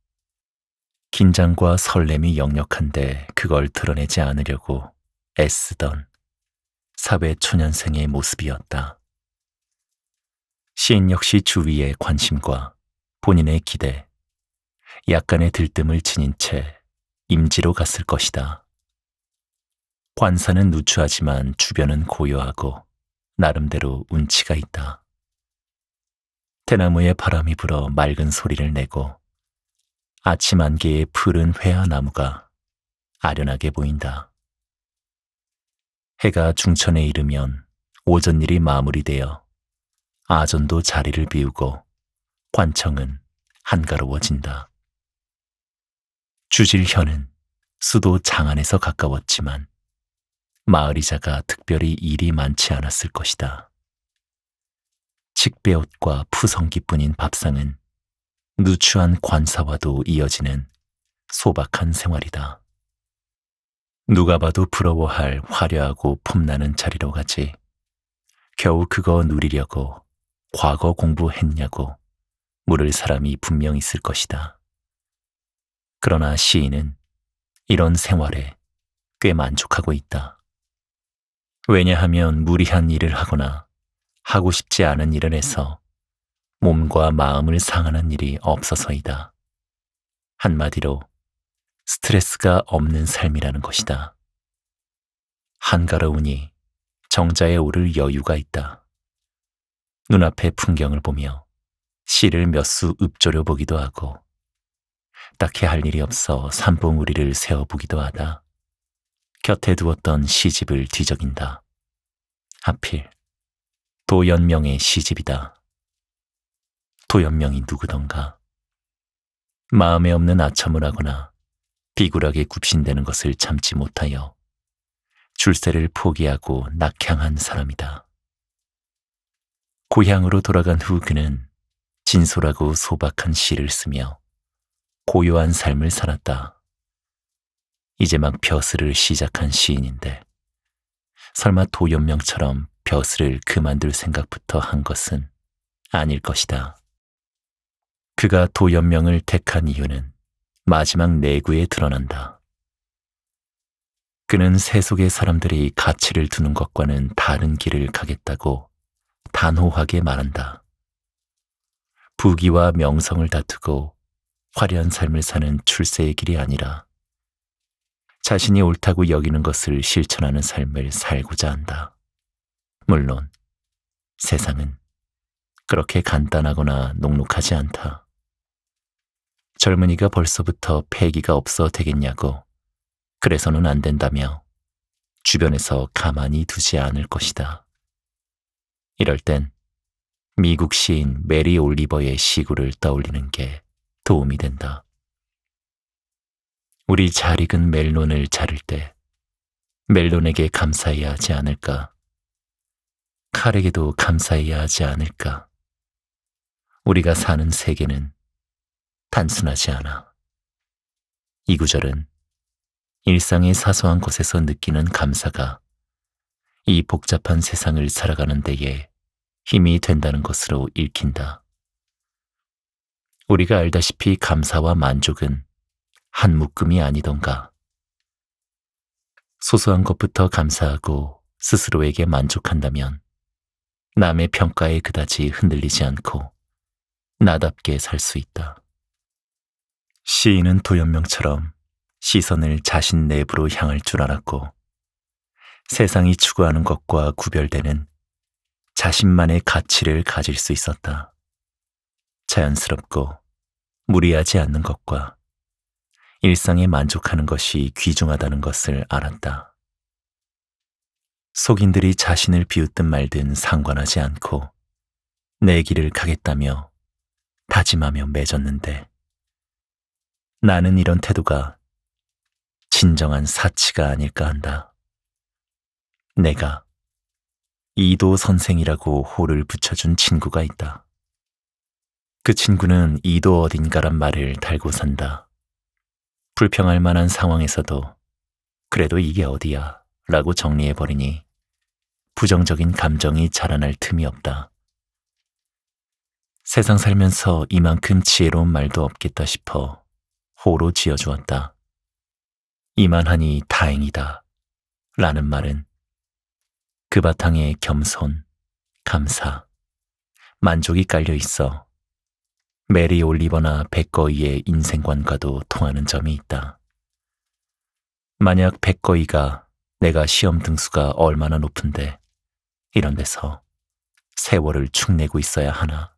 긴장과 설렘이 역력한데 그걸 드러내지 않으려고 애쓰던 사회 초년생의 모습이었다. 시인 역시 주위의 관심과 본인의 기대, 약간의 들뜸을 지닌 채 임지로 갔을 것이다. 관사는 누추하지만 주변은 고요하고 나름대로 운치가 있다. 대나무에 바람이 불어 맑은 소리를 내고 아침 안개에 푸른 회화나무가 아련하게 보인다. 해가 중천에 이르면 오전 일이 마무리되어 아전도 자리를 비우고 관청은 한가로워진다. 주질현은 수도 장안에서 가까웠지만 마을이자가 특별히 일이 많지 않았을 것이다. 칡배옷과 푸성기뿐인 밥상은 누추한 관사와도 이어지는 소박한 생활이다. 누가 봐도 부러워할 화려하고 폼나는 자리로 가지 겨우 그거 누리려고 과거 공부했냐고 물을 사람이 분명 있을 것이다. 그러나 시인은 이런 생활에 꽤 만족하고 있다. 왜냐하면 무리한 일을 하거나 하고 싶지 않은 일을 해서 몸과 마음을 상하는 일이 없어서이다. 한마디로 스트레스가 없는 삶이라는 것이다. 한가로우니 정자에 오를 여유가 있다. 눈앞의 풍경을 보며 시를 몇 수 읊조려 보기도 하고 딱히 할 일이 없어 산봉우리를 세어보기도 하다. 곁에 두었던 시집을 뒤적인다. 하필 도연명의 시집이다. 도연명이 누구던가. 마음에 없는 아첨을 하거나 비굴하게 굽신대는 것을 참지 못하여 출세를 포기하고 낙향한 사람이다. 고향으로 돌아간 후 그는 진솔하고 소박한 시를 쓰며 고요한 삶을 살았다. 이제 막 벼슬을 시작한 시인인데 설마 도연명처럼 벼슬을 그만둘 생각부터 한 것은 아닐 것이다. 그가 도연명을 택한 이유는 마지막 내구에 드러난다. 그는 세속의 사람들이 가치를 두는 것과는 다른 길을 가겠다고 단호하게 말한다. 부귀와 명성을 다투고 화려한 삶을 사는 출세의 길이 아니라 자신이 옳다고 여기는 것을 실천하는 삶을 살고자 한다. 물론 세상은 그렇게 간단하거나 녹록하지 않다. 젊은이가 벌써부터 패기가 없어 되겠냐고 그래서는 안 된다며 주변에서 가만히 두지 않을 것이다. 이럴 땐 미국 시인 메리 올리버의 시구를 떠올리는 게 도움이 된다. 우리 잘 익은 멜론을 자를 때 멜론에게 감사해야 하지 않을까? 칼에게도 감사해야 하지 않을까? 우리가 사는 세계는 단순하지 않아. 이 구절은 일상의 사소한 것에서 느끼는 감사가 이 복잡한 세상을 살아가는 데에 힘이 된다는 것으로 읽힌다. 우리가 알다시피 감사와 만족은 한 묶음이 아니던가. 소소한 것부터 감사하고 스스로에게 만족한다면 남의 평가에 그다지 흔들리지 않고 나답게 살 수 있다. 시인은 도연명처럼 시선을 자신 내부로 향할 줄 알았고 세상이 추구하는 것과 구별되는 자신만의 가치를 가질 수 있었다. 자연스럽고 무리하지 않는 것과 일상에 만족하는 것이 귀중하다는 것을 알았다. 속인들이 자신을 비웃든 말든 상관하지 않고 내 길을 가겠다며 다짐하며 맺었는데 나는 이런 태도가 진정한 사치가 아닐까 한다. 내가 이도 선생이라고 호를 붙여준 친구가 있다. 그 친구는 이도 어딘가란 말을 달고 산다. 불평할 만한 상황에서도 그래도 이게 어디야 라고 정리해버리니 부정적인 감정이 자라날 틈이 없다. 세상 살면서 이만큼 지혜로운 말도 없겠다 싶어 호로 지어주었다. 이만하니 다행이다 라는 말은 그 바탕에 겸손, 감사, 만족이 깔려 있어 메리 올리버나 백거이의 인생관과도 통하는 점이 있다. 만약 백거이가 내가 시험 등수가 얼마나 높은데 이런 데서 세월을 축내고 있어야 하나?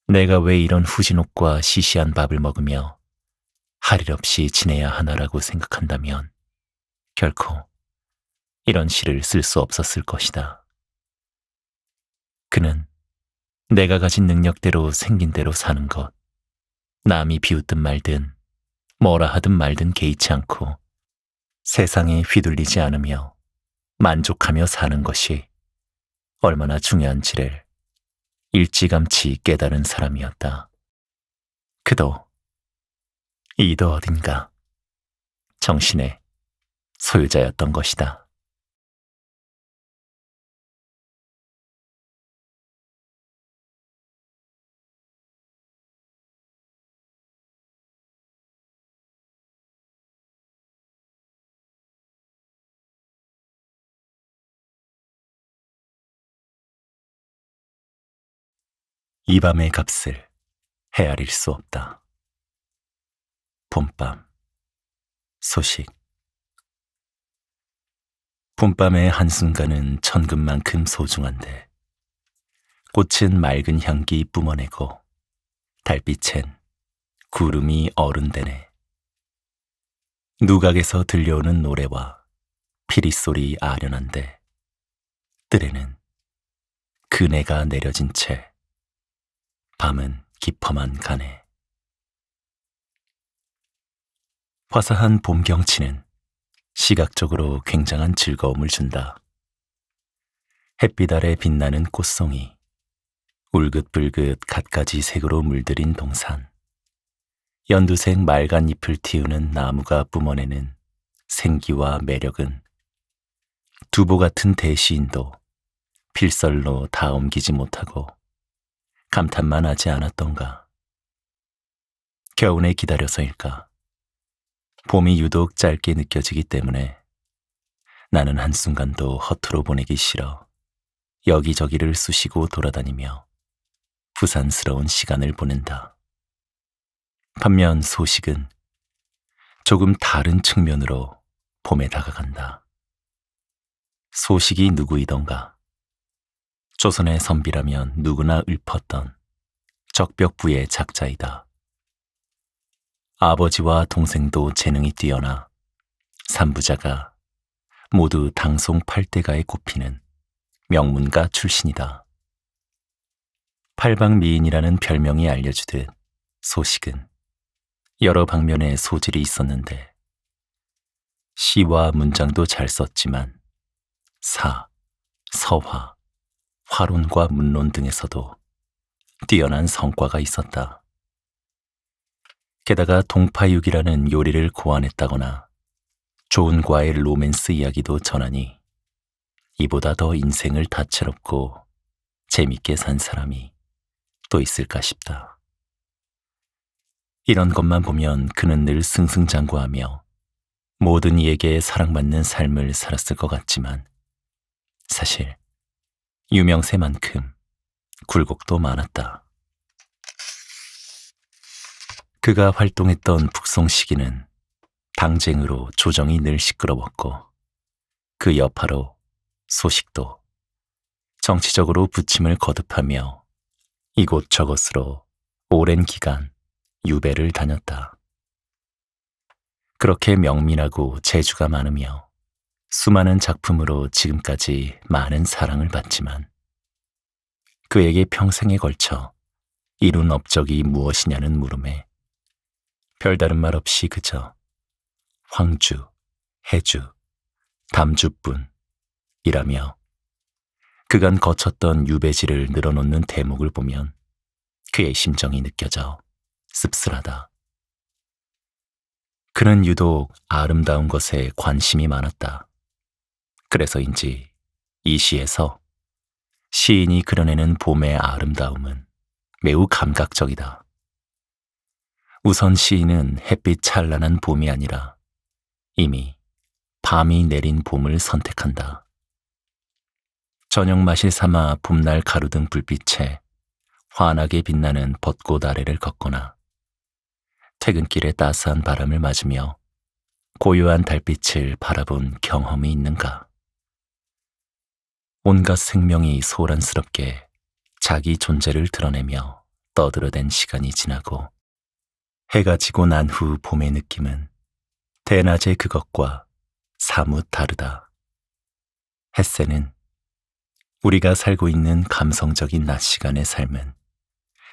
내가 왜 이런 후진옥과 시시한 밥을 먹으며 할 일 없이 지내야 하나라고 생각한다면 결코 이런 시를 쓸 수 없었을 것이다. 그는 내가 가진 능력대로 생긴 대로 사는 것, 남이 비웃든 말든 뭐라 하든 말든 개의치 않고 세상에 휘둘리지 않으며 만족하며 사는 것이 얼마나 중요한지를 일찌감치 깨달은 사람이었다. 그도 이도 어딘가 정신의 소유자였던 것이다. 이 밤의 값을 헤아릴 수 없다. 봄밤 소식. 봄밤의 한순간은 천금만큼 소중한데 꽃은 맑은 향기 뿜어내고 달빛엔 구름이 어른대네. 누각에서 들려오는 노래와 피리소리 아련한데 뜰에는 그네가 내려진 채 밤은 깊어만 가네. 화사한 봄 경치는 시각적으로 굉장한 즐거움을 준다. 햇빛 아래 빛나는 꽃송이, 울긋불긋 갖가지 색으로 물들인 동산, 연두색 맑은 잎을 틔우는 나무가 뿜어내는 생기와 매력은 두보 같은 대시인도 필설로 다 옮기지 못하고 감탄만 하지 않았던가. 겨우내 기다려서일까? 봄이 유독 짧게 느껴지기 때문에 나는 한순간도 허투루 보내기 싫어 여기저기를 쑤시고 돌아다니며 부산스러운 시간을 보낸다. 반면 소식은 조금 다른 측면으로 봄에 다가간다. 소식이 누구이던가? 조선의 선비라면 누구나 읊었던 적벽부의 작자이다. 아버지와 동생도 재능이 뛰어나 삼부자가 모두 당송 8대가에 꼽히는 명문가 출신이다. 팔방미인이라는 별명이 알려주듯 소식은 여러 방면의 소질이 있었는데 시와 문장도 잘 썼지만 사, 서화, 화론과 문론 등에서도 뛰어난 성과가 있었다. 게다가 동파육이라는 요리를 고안했다거나 좋은 과의 로맨스 이야기도 전하니 이보다 더 인생을 다채롭고 재밌게 산 사람이 또 있을까 싶다. 이런 것만 보면 그는 늘 승승장구하며 모든 이에게 사랑받는 삶을 살았을 것 같지만 사실 유명세만큼 굴곡도 많았다. 그가 활동했던 북송 시기는 당쟁으로 조정이 늘 시끄러웠고 그 여파로 소식도 정치적으로 부침을 거듭하며 이곳저곳으로 오랜 기간 유배를 다녔다. 그렇게 명민하고 재주가 많으며 수많은 작품으로 지금까지 많은 사랑을 받지만 그에게 평생에 걸쳐 이룬 업적이 무엇이냐는 물음에 별다른 말 없이 그저 황주, 해주, 담주뿐이라며 그간 거쳤던 유배지를 늘어놓는 대목을 보면 그의 심정이 느껴져 씁쓸하다. 그는 유독 아름다운 것에 관심이 많았다. 그래서인지 이 시에서 시인이 그려내는 봄의 아름다움은 매우 감각적이다. 우선 시인은 햇빛 찬란한 봄이 아니라 이미 밤이 내린 봄을 선택한다. 저녁 마실 삼아 봄날 가로등 불빛에 환하게 빛나는 벚꽃 아래를 걷거나 퇴근길에 따스한 바람을 맞으며 고요한 달빛을 바라본 경험이 있는가? 온갖 생명이 소란스럽게 자기 존재를 드러내며 떠들어댄 시간이 지나고 해가 지고 난 후 봄의 느낌은 대낮의 그것과 사뭇 다르다. 햇새는 우리가 살고 있는 감성적인 낮 시간의 삶은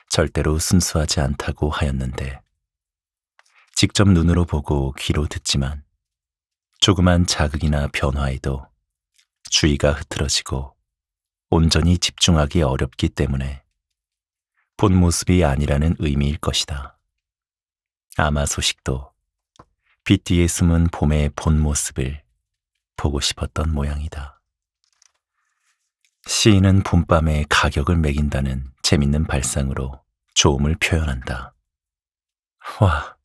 절대로 순수하지 않다고 하였는데 직접 눈으로 보고 귀로 듣지만 조그만 자극이나 변화에도 주의가 흐트러지고 온전히 집중하기 어렵기 때문에 본 모습이 아니라는 의미일 것이다. 아마 소식도 빛 뒤에 숨은 봄의 본 모습을 보고 싶었던 모양이다. 시인은 봄밤에 가격을 매긴다는 재밌는 발상으로 좋음을 표현한다. 와,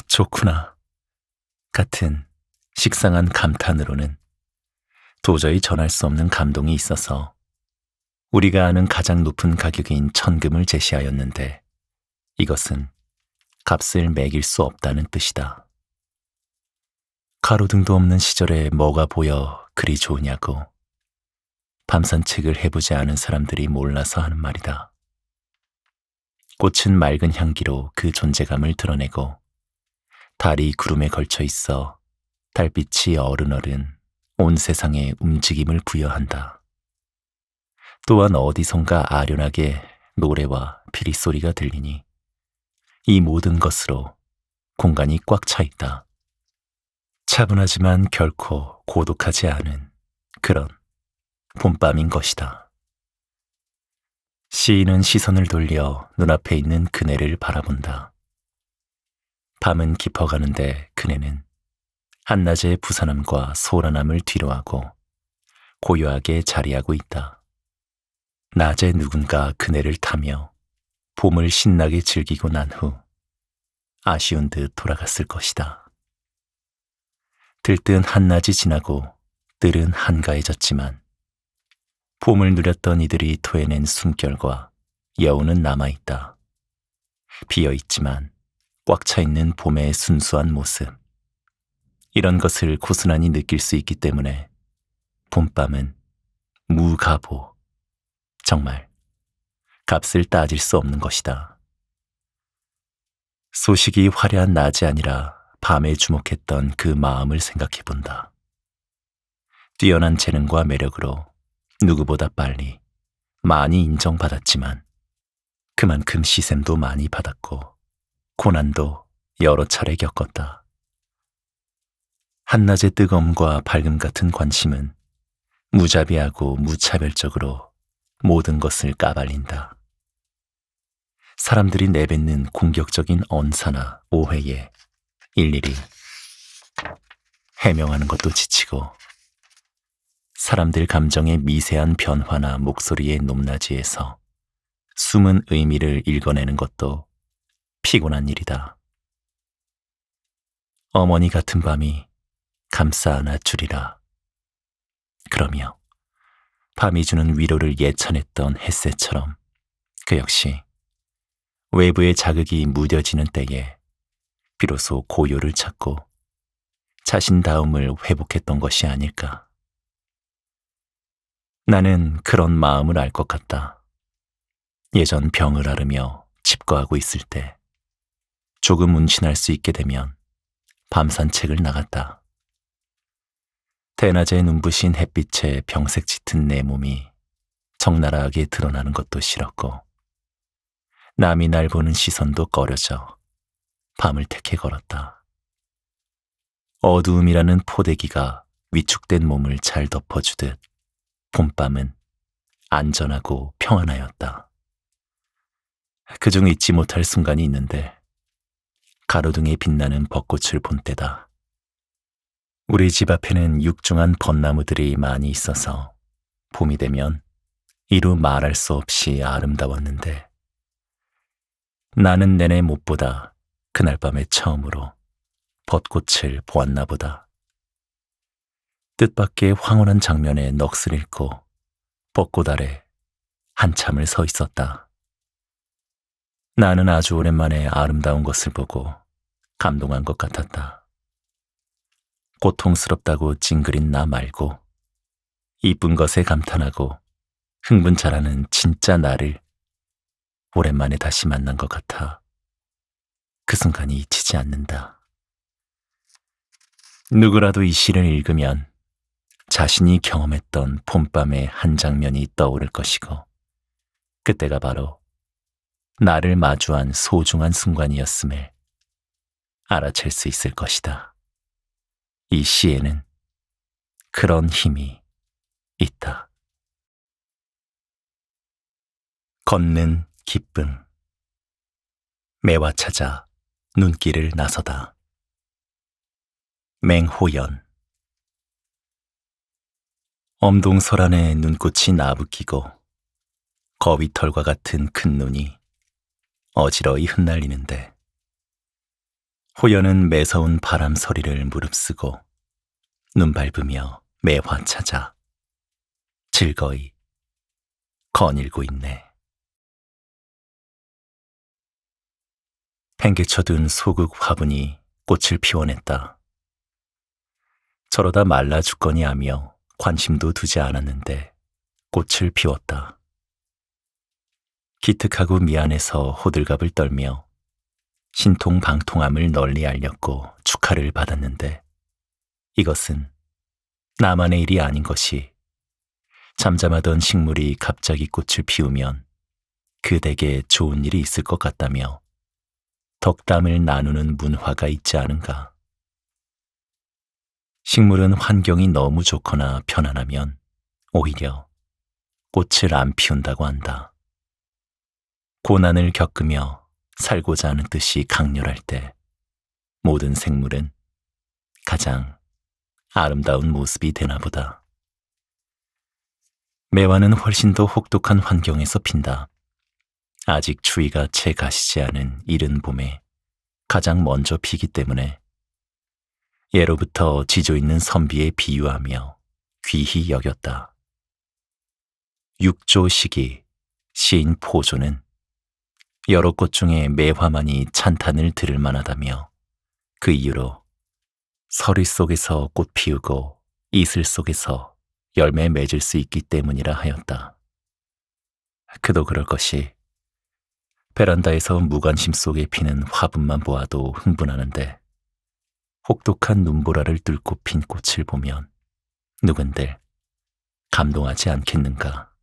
좋구나. 같은 식상한 감탄으로는 도저히 전할 수 없는 감동이 있어서 우리가 아는 가장 높은 가격인 천금을 제시하였는데 이것은 값을 매길 수 없다는 뜻이다. 가로등도 없는 시절에 뭐가 보여 그리 좋으냐고 밤 산책을 해보지 않은 사람들이 몰라서 하는 말이다. 꽃은 맑은 향기로 그 존재감을 드러내고 달이 구름에 걸쳐 있어 달빛이 어른어른 온 세상에 움직임을 부여한다. 또한 어디선가 아련하게 노래와 피리 소리가 들리니 이 모든 것으로 공간이 꽉 차 있다. 차분하지만 결코 고독하지 않은 그런 봄밤인 것이다. 시인은 시선을 돌려 눈앞에 있는 그네를 바라본다. 밤은 깊어가는데 그네는 한낮의 부산함과 소란함을 뒤로하고 고요하게 자리하고 있다. 낮에 누군가 그네를 타며 봄을 신나게 즐기고 난 후 아쉬운 듯 돌아갔을 것이다. 들뜬 한낮이 지나고 뜰은 한가해졌지만 봄을 누렸던 이들이 토해낸 숨결과 여운은 남아있다. 비어있지만 꽉 차있는 봄의 순수한 모습. 이런 것을 고스란히 느낄 수 있기 때문에 봄밤은 무가보, 정말 값을 따질 수 없는 것이다. 소식이 화려한 낮이 아니라 밤에 주목했던 그 마음을 생각해 본다. 뛰어난 재능과 매력으로 누구보다 빨리 많이 인정받았지만 그만큼 시샘도 많이 받았고 고난도 여러 차례 겪었다. 한낮의 뜨거움과 밝음 같은 관심은 무자비하고 무차별적으로 모든 것을 까발린다. 사람들이 내뱉는 공격적인 언사나 오해에 일일이 해명하는 것도 지치고 사람들 감정의 미세한 변화나 목소리의 높낮이에서 숨은 의미를 읽어내는 것도 피곤한 일이다. 어머니 같은 밤이 감싸 안아 주리라. 그러며 밤이 주는 위로를 예찬했던 햇새처럼 그 역시 외부의 자극이 무뎌지는 때에 비로소 고요를 찾고 자신다움을 회복했던 것이 아닐까. 나는 그런 마음을 알 것 같다. 예전 병을 앓으며 칩거하고 있을 때 조금 운신할 수 있게 되면 밤 산책을 나갔다. 대낮에 눈부신 햇빛에 병색 짙은 내 몸이 적나라하게 드러나는 것도 싫었고 남이 날 보는 시선도 꺼려져 밤을 택해 걸었다. 어두움이라는 포대기가 위축된 몸을 잘 덮어주듯 봄밤은 안전하고 평안하였다. 그중 잊지 못할 순간이 있는데 가로등에 빛나는 벚꽃을 본 때다. 우리 집 앞에는 육중한 벚나무들이 많이 있어서 봄이 되면 이루 말할 수 없이 아름다웠는데 나는 내내 못 보다 그날 밤에 처음으로 벚꽃을 보았나 보다. 뜻밖의 황홀한 장면에 넋을 잃고 벚꽃 아래 한참을 서 있었다. 나는 아주 오랜만에 아름다운 것을 보고 감동한 것 같았다. 고통스럽다고 찡그린 나 말고 이쁜 것에 감탄하고 흥분 잘하는 진짜 나를 오랜만에 다시 만난 것 같아 그 순간이 잊히지 않는다. 누구라도 이 시를 읽으면 자신이 경험했던 봄밤의 한 장면이 떠오를 것이고 그때가 바로 나를 마주한 소중한 순간이었음을 알아챌 수 있을 것이다. 이 시에는 그런 힘이 있다. 걷는 기쁨. 매화 찾아 눈길을 나서다. 맹호연. 엄동설 안에 눈꽃이 나부끼고 거위털과 같은 큰 눈이 어지러이 흩날리는데 호연은 매서운 바람 소리를 무릅쓰고 눈 밟으며 매화 찾아 즐거이 거닐고 있네. 팽개쳐둔 소극 화분이 꽃을 피워냈다. 저러다 말라 죽거니 하며 관심도 두지 않았는데 꽃을 피웠다. 기특하고 미안해서 호들갑을 떨며 신통방통함을 널리 알렸고 축하를 받았는데 이것은 나만의 일이 아닌 것이 잠잠하던 식물이 갑자기 꽃을 피우면 그대에게 좋은 일이 있을 것 같다며 덕담을 나누는 문화가 있지 않은가. 식물은 환경이 너무 좋거나 편안하면 오히려 꽃을 안 피운다고 한다. 고난을 겪으며 살고자 하는 뜻이 강렬할 때 모든 생물은 가장 아름다운 모습이 되나 보다. 매화는 훨씬 더 혹독한 환경에서 핀다. 아직 추위가 채 가시지 않은 이른 봄에 가장 먼저 피기 때문에 예로부터 지조 있는 선비에 비유하며 귀히 여겼다. 육조시기 시인 포조는 여러 꽃 중에 매화만이 찬탄을 들을 만하다며 그 이유로 서리 속에서 꽃 피우고 이슬 속에서 열매 맺을 수 있기 때문이라 하였다. 그도 그럴 것이 베란다에서 무관심 속에 피는 화분만 보아도 흥분하는데 혹독한 눈보라를 뚫고 핀 꽃을 보면 누군들 감동하지 않겠는가.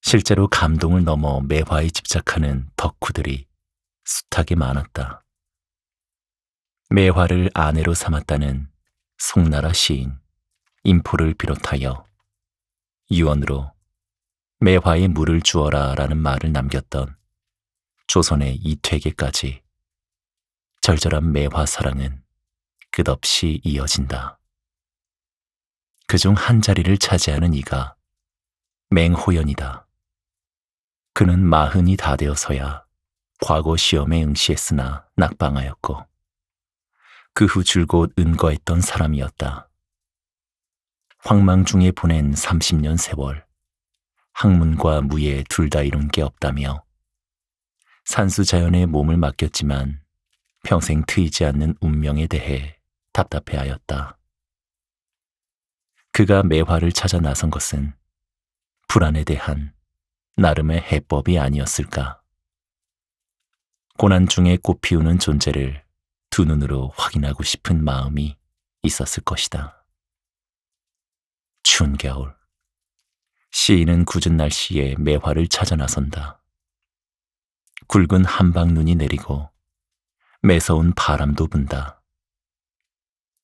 실제로 감동을 넘어 매화에 집착하는 덕후들이 숱하게 많았다. 매화를 아내로 삼았다는 송나라 시인 인포를 비롯하여 유언으로 매화에 물을 주어라 라는 말을 남겼던 조선의 이퇴계까지 절절한 매화 사랑은 끝없이 이어진다. 그중 한 자리를 차지하는 이가 맹호연이다. 그는 40이 다 되어서야 과거 시험에 응시했으나 낙방하였고 그 후 줄곧 은거했던 사람이었다. 황망 중에 보낸 30년 세월, 학문과 무예 둘 다 이룬 게 없다며 산수자연에 몸을 맡겼지만 평생 트이지 않는 운명에 대해 답답해하였다. 그가 매화를 찾아 나선 것은 불안에 대한 나름의 해법이 아니었을까. 고난 중에 꽃 피우는 존재를 두 눈으로 확인하고 싶은 마음이 있었을 것이다. 추운 겨울, 시인은 굳은 날씨에 매화를 찾아 나선다. 굵은 한방 눈이 내리고 매서운 바람도 분다.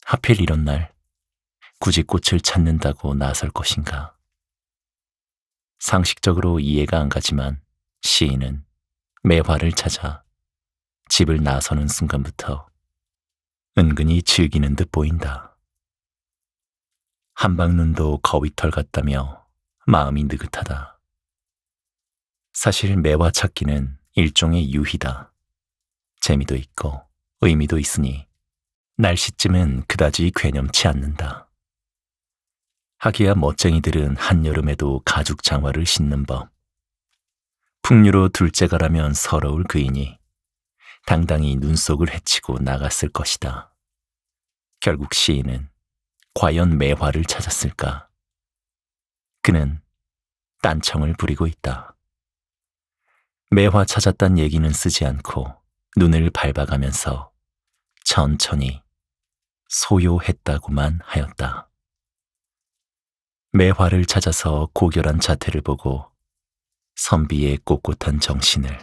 하필 이런 날 굳이 꽃을 찾는다고 나설 것인가. 상식적으로 이해가 안 가지만 시인은 매화를 찾아 집을 나서는 순간부터 은근히 즐기는 듯 보인다. 한방눈도 거위털 같다며 마음이 느긋하다. 사실 매화 찾기는 일종의 유희다. 재미도 있고 의미도 있으니 날씨쯤은 그다지 괴념치 않는다. 하기야 멋쟁이들은 한여름에도 가죽 장화를 신는 법. 풍류로 둘째가라면 서러울 그이니 당당히 눈속을 헤치고 나갔을 것이다. 결국 시인은 과연 매화를 찾았을까? 그는 딴청을 부리고 있다. 매화 찾았단 얘기는 쓰지 않고 눈을 밟아가면서 천천히 소요했다고만 하였다. 매화를 찾아서 고결한 자태를 보고 선비의 꼿꼿한 정신을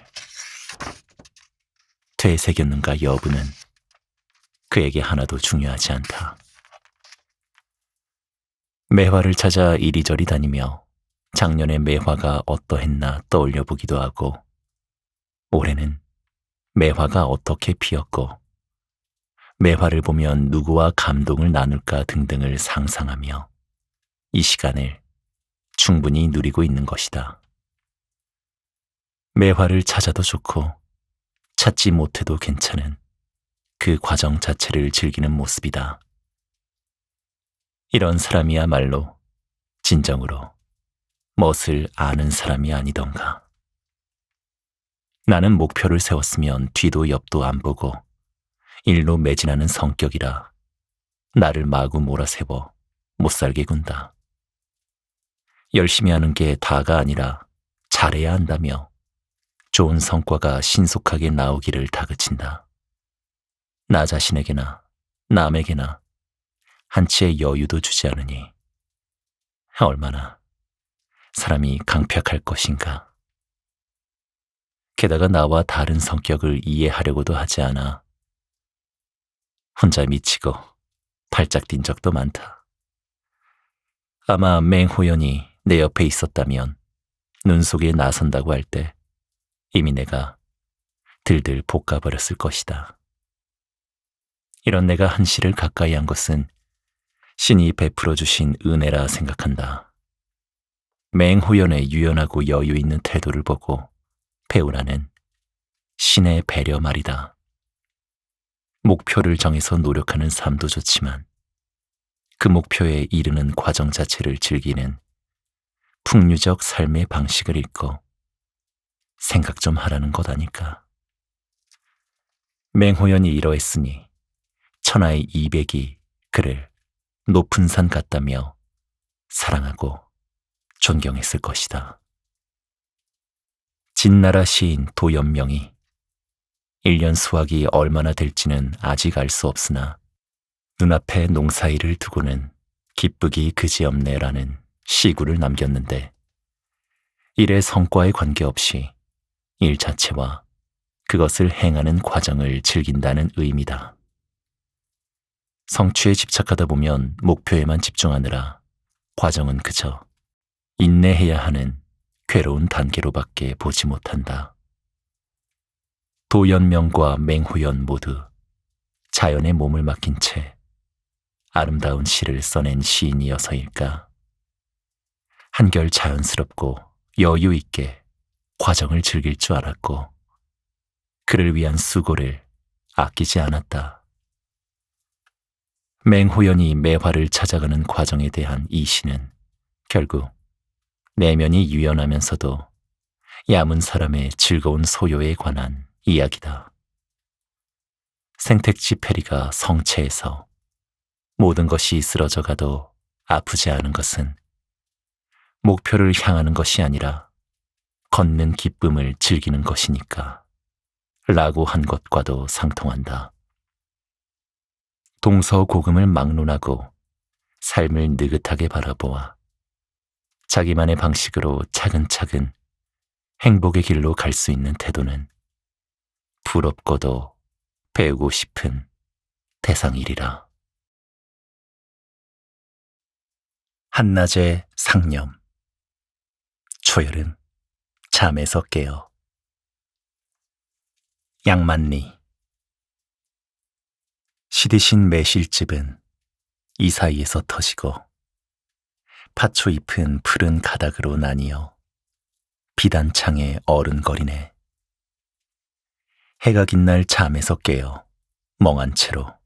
되새겼는가 여부는 그에게 하나도 중요하지 않다. 매화를 찾아 이리저리 다니며 작년의 매화가 어떠했나 떠올려 보기도 하고 올해는 매화가 어떻게 피었고 매화를 보면 누구와 감동을 나눌까 등등을 상상하며 이 시간을 충분히 누리고 있는 것이다. 매화를 찾아도 좋고 찾지 못해도 괜찮은 그 과정 자체를 즐기는 모습이다. 이런 사람이야말로 진정으로 멋을 아는 사람이 아니던가. 나는 목표를 세웠으면 뒤도 옆도 안 보고 일로 매진하는 성격이라 나를 마구 몰아세워 못살게 군다. 열심히 하는 게 다가 아니라 잘해야 한다며 좋은 성과가 신속하게 나오기를 다그친다. 나 자신에게나 남에게나 한치의 여유도 주지 않으니 얼마나 사람이 강팍할 것인가. 게다가 나와 다른 성격을 이해하려고도 하지 않아. 혼자 미치고 발작 뛴 적도 많다. 아마 맹호연이 내 옆에 있었다면 눈 속에 나선다고 할 때 이미 내가 들들 볶아버렸을 것이다. 이런 내가 한시를 가까이 한 것은 신이 베풀어 주신 은혜라 생각한다. 맹호연의 유연하고 여유 있는 태도를 보고 배우라는 신의 배려 말이다. 목표를 정해서 노력하는 삶도 좋지만 그 목표에 이르는 과정 자체를 즐기는 풍류적 삶의 방식을 읽고 생각 좀 하라는 것 아닐까. 맹호연이 이러했으니 천하의 이백이 그를 높은 산 같다며 사랑하고 존경했을 것이다. 진나라 시인 도연명이 1년 수확이 얼마나 될지는 아직 알 수 없으나 눈앞에 농사일을 두고는 기쁘기 그지없네라는 시구를 남겼는데 일의 성과에 관계없이 일 자체와 그것을 행하는 과정을 즐긴다는 의미다. 성취에 집착하다 보면 목표에만 집중하느라 과정은 그저 인내해야 하는 괴로운 단계로밖에 보지 못한다. 도연명과 맹호연 모두 자연의 몸을 맡긴 채 아름다운 시를 써낸 시인이어서일까. 한결 자연스럽고 여유 있게 과정을 즐길 줄 알았고 그를 위한 수고를 아끼지 않았다. 맹호연이 매화를 찾아가는 과정에 대한 이 시는 결국 내면이 유연하면서도 야문 사람의 즐거운 소요에 관한 이야기다. 생택지 페리가 성체에서 모든 것이 쓰러져 가도 아프지 않은 것은 목표를 향하는 것이 아니라 걷는 기쁨을 즐기는 것이니까 라고 한 것과도 상통한다. 동서고금을 막론하고 삶을 느긋하게 바라보아 자기만의 방식으로 차근차근 행복의 길로 갈 수 있는 태도는 부럽고도 배우고 싶은 대상이리라. 한낮의 상념. 초여름 잠에서 깨어. 양만리. 시드신 매실즙은 이 사이에서 터지고 팥초잎은 푸른 가닥으로 나뉘어 비단창에 어른거리네. 해가 긴 날 잠에서 깨어 멍한 채로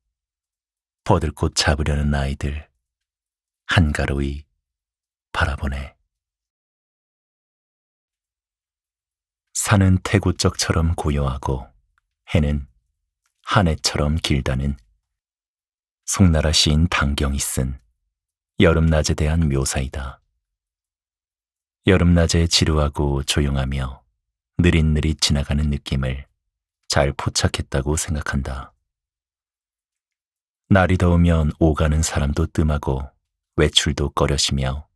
버들꽃 잡으려는 아이들 한가로이 바라보네. 산은 태고적처럼 고요하고 해는 한해처럼 길다는 송나라 시인 당경이 쓴 여름낮에 대한 묘사이다. 여름낮에 지루하고 조용하며 느릿느릿 지나가는 느낌을 잘 포착했다고 생각한다. 날이 더우면 오가는 사람도 뜸하고 외출도 꺼려지며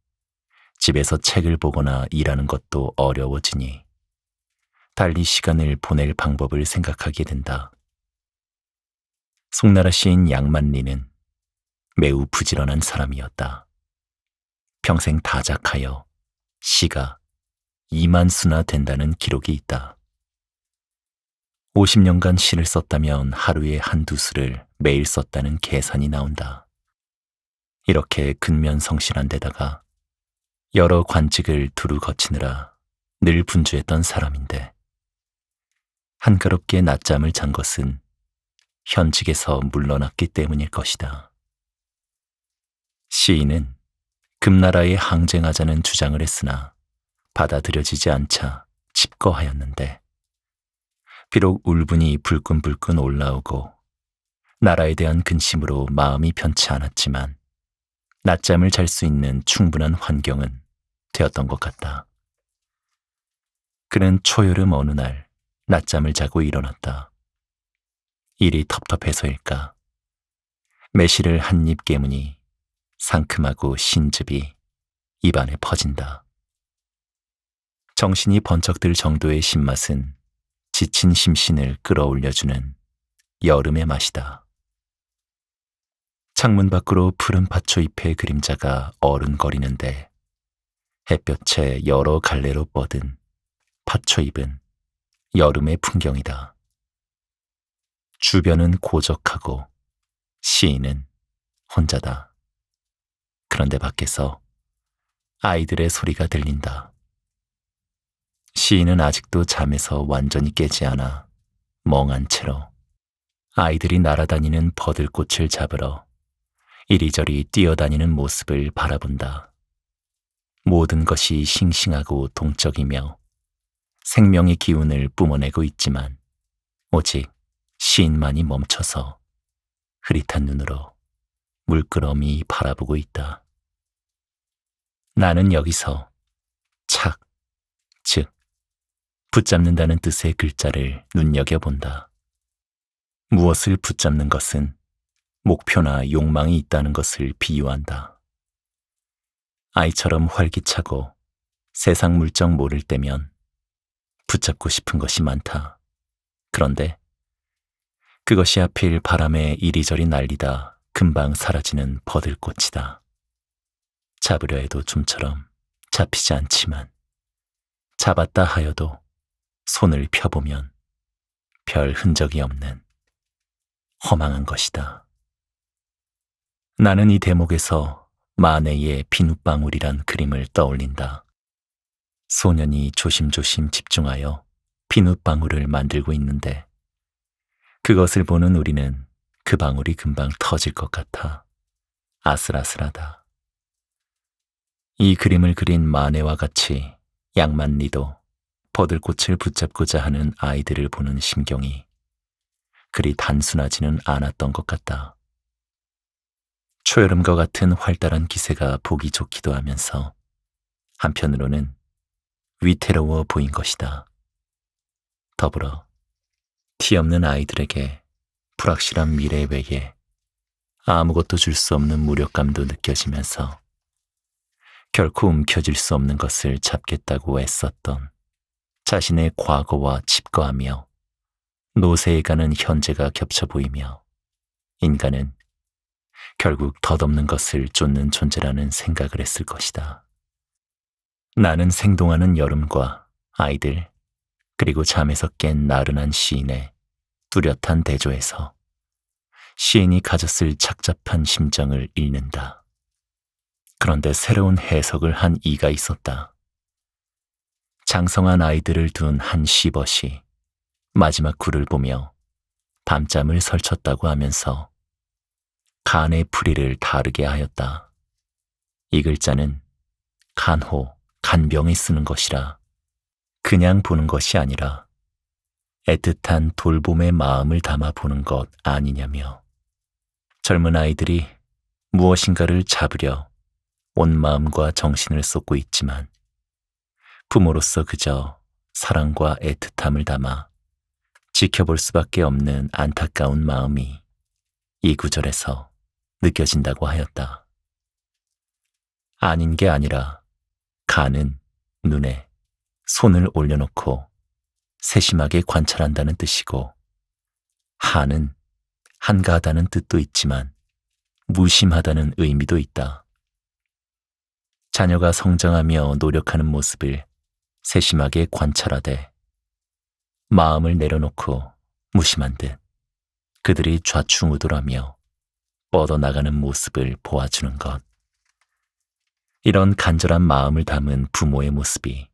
집에서 책을 보거나 일하는 것도 어려워지니 달리 시간을 보낼 방법을 생각하게 된다. 송나라 시인 양만리는 매우 부지런한 사람이었다. 평생 다작하여 시가 2만 수나 된다는 기록이 있다. 50년간 시를 썼다면 하루에 한두 수를 매일 썼다는 계산이 나온다. 이렇게 근면성실한 데다가 여러 관직을 두루 거치느라 늘 분주했던 사람인데 한가롭게 낮잠을 잔 것은 현직에서 물러났기 때문일 것이다. 시인은 금나라에 항쟁하자는 주장을 했으나 받아들여지지 않자 집거하였는데 비록 울분이 불끈불끈 올라오고 나라에 대한 근심으로 마음이 편치 않았지만 낮잠을 잘 수 있는 충분한 환경은 되었던 것 같다. 그는 초여름 어느 날 낮잠을 자고 일어났다. 일이 텁텁해서일까 매실을 한 입 깨무니 상큼하고 신즙이 입안에 퍼진다. 정신이 번쩍 들 정도의 신맛은 지친 심신을 끌어올려주는 여름의 맛이다. 창문 밖으로 푸른 팥초잎의 그림자가 어른거리는데 햇볕에 여러 갈래로 뻗은 팥초잎은 여름의 풍경이다. 주변은 고적하고 시인은 혼자다. 그런데 밖에서 아이들의 소리가 들린다. 시인은 아직도 잠에서 완전히 깨지 않아 멍한 채로 아이들이 날아다니는 버들꽃을 잡으러 이리저리 뛰어다니는 모습을 바라본다. 모든 것이 싱싱하고 동적이며 생명의 기운을 뿜어내고 있지만 오직 시인만이 멈춰서 흐릿한 눈으로 물끄러미 바라보고 있다. 나는 여기서 착, 즉 붙잡는다는 뜻의 글자를 눈여겨본다. 무엇을 붙잡는 것은 목표나 욕망이 있다는 것을 비유한다. 아이처럼 활기차고 세상 물정 모를 때면 붙잡고 싶은 것이 많다. 그런데 그것이 하필 바람에 이리저리 날리다 금방 사라지는 버들꽃이다. 잡으려 해도 좀처럼 잡히지 않지만 잡았다 하여도 손을 펴보면 별 흔적이 없는 허망한 것이다. 나는 이 대목에서 마네의 비눗방울이란 그림을 떠올린다. 소년이 조심조심 집중하여 비눗방울을 만들고 있는데 그것을 보는 우리는 그 방울이 금방 터질 것 같아 아슬아슬하다. 이 그림을 그린 마네와 같이 양만리도 버들꽃을 붙잡고자 하는 아이들을 보는 심경이 그리 단순하지는 않았던 것 같다. 초여름과 같은 활달한 기세가 보기 좋기도 하면서 한편으로는 위태로워 보인 것이다. 더불어 티 없는 아이들에게 불확실한 미래 외에 아무것도 줄 수 없는 무력감도 느껴지면서 결코 움켜쥘 수 없는 것을 잡겠다고 애썼던 자신의 과거와 집거하며 노쇠해가는 현재가 겹쳐 보이며 인간은 결국 덧없는 것을 쫓는 존재라는 생각을 했을 것이다. 나는 생동하는 여름과 아이들, 그리고 잠에서 깬 나른한 시인의 뚜렷한 대조에서 시인이 가졌을 착잡한 심정을 읽는다. 그런데 새로운 해석을 한 이가 있었다. 장성한 아이들을 둔 한 시벗이 마지막 굴을 보며 밤잠을 설쳤다고 하면서 간의 풀이를 다르게 하였다. 이 글자는 간호, 간병에 쓰는 것이라 그냥 보는 것이 아니라 애틋한 돌봄의 마음을 담아 보는 것 아니냐며 젊은 아이들이 무엇인가를 잡으려 온 마음과 정신을 쏟고 있지만 부모로서 그저 사랑과 애틋함을 담아 지켜볼 수밖에 없는 안타까운 마음이 이 구절에서 느껴진다고 하였다. 아닌 게 아니라 간은 눈에 손을 올려놓고 세심하게 관찰한다는 뜻이고 하는 한가하다는 뜻도 있지만 무심하다는 의미도 있다. 자녀가 성장하며 노력하는 모습을 세심하게 관찰하되 마음을 내려놓고 무심한 듯 그들이 좌충우돌하며 뻗어나가는 모습을 보아주는 것. 이런 간절한 마음을 담은 부모의 모습이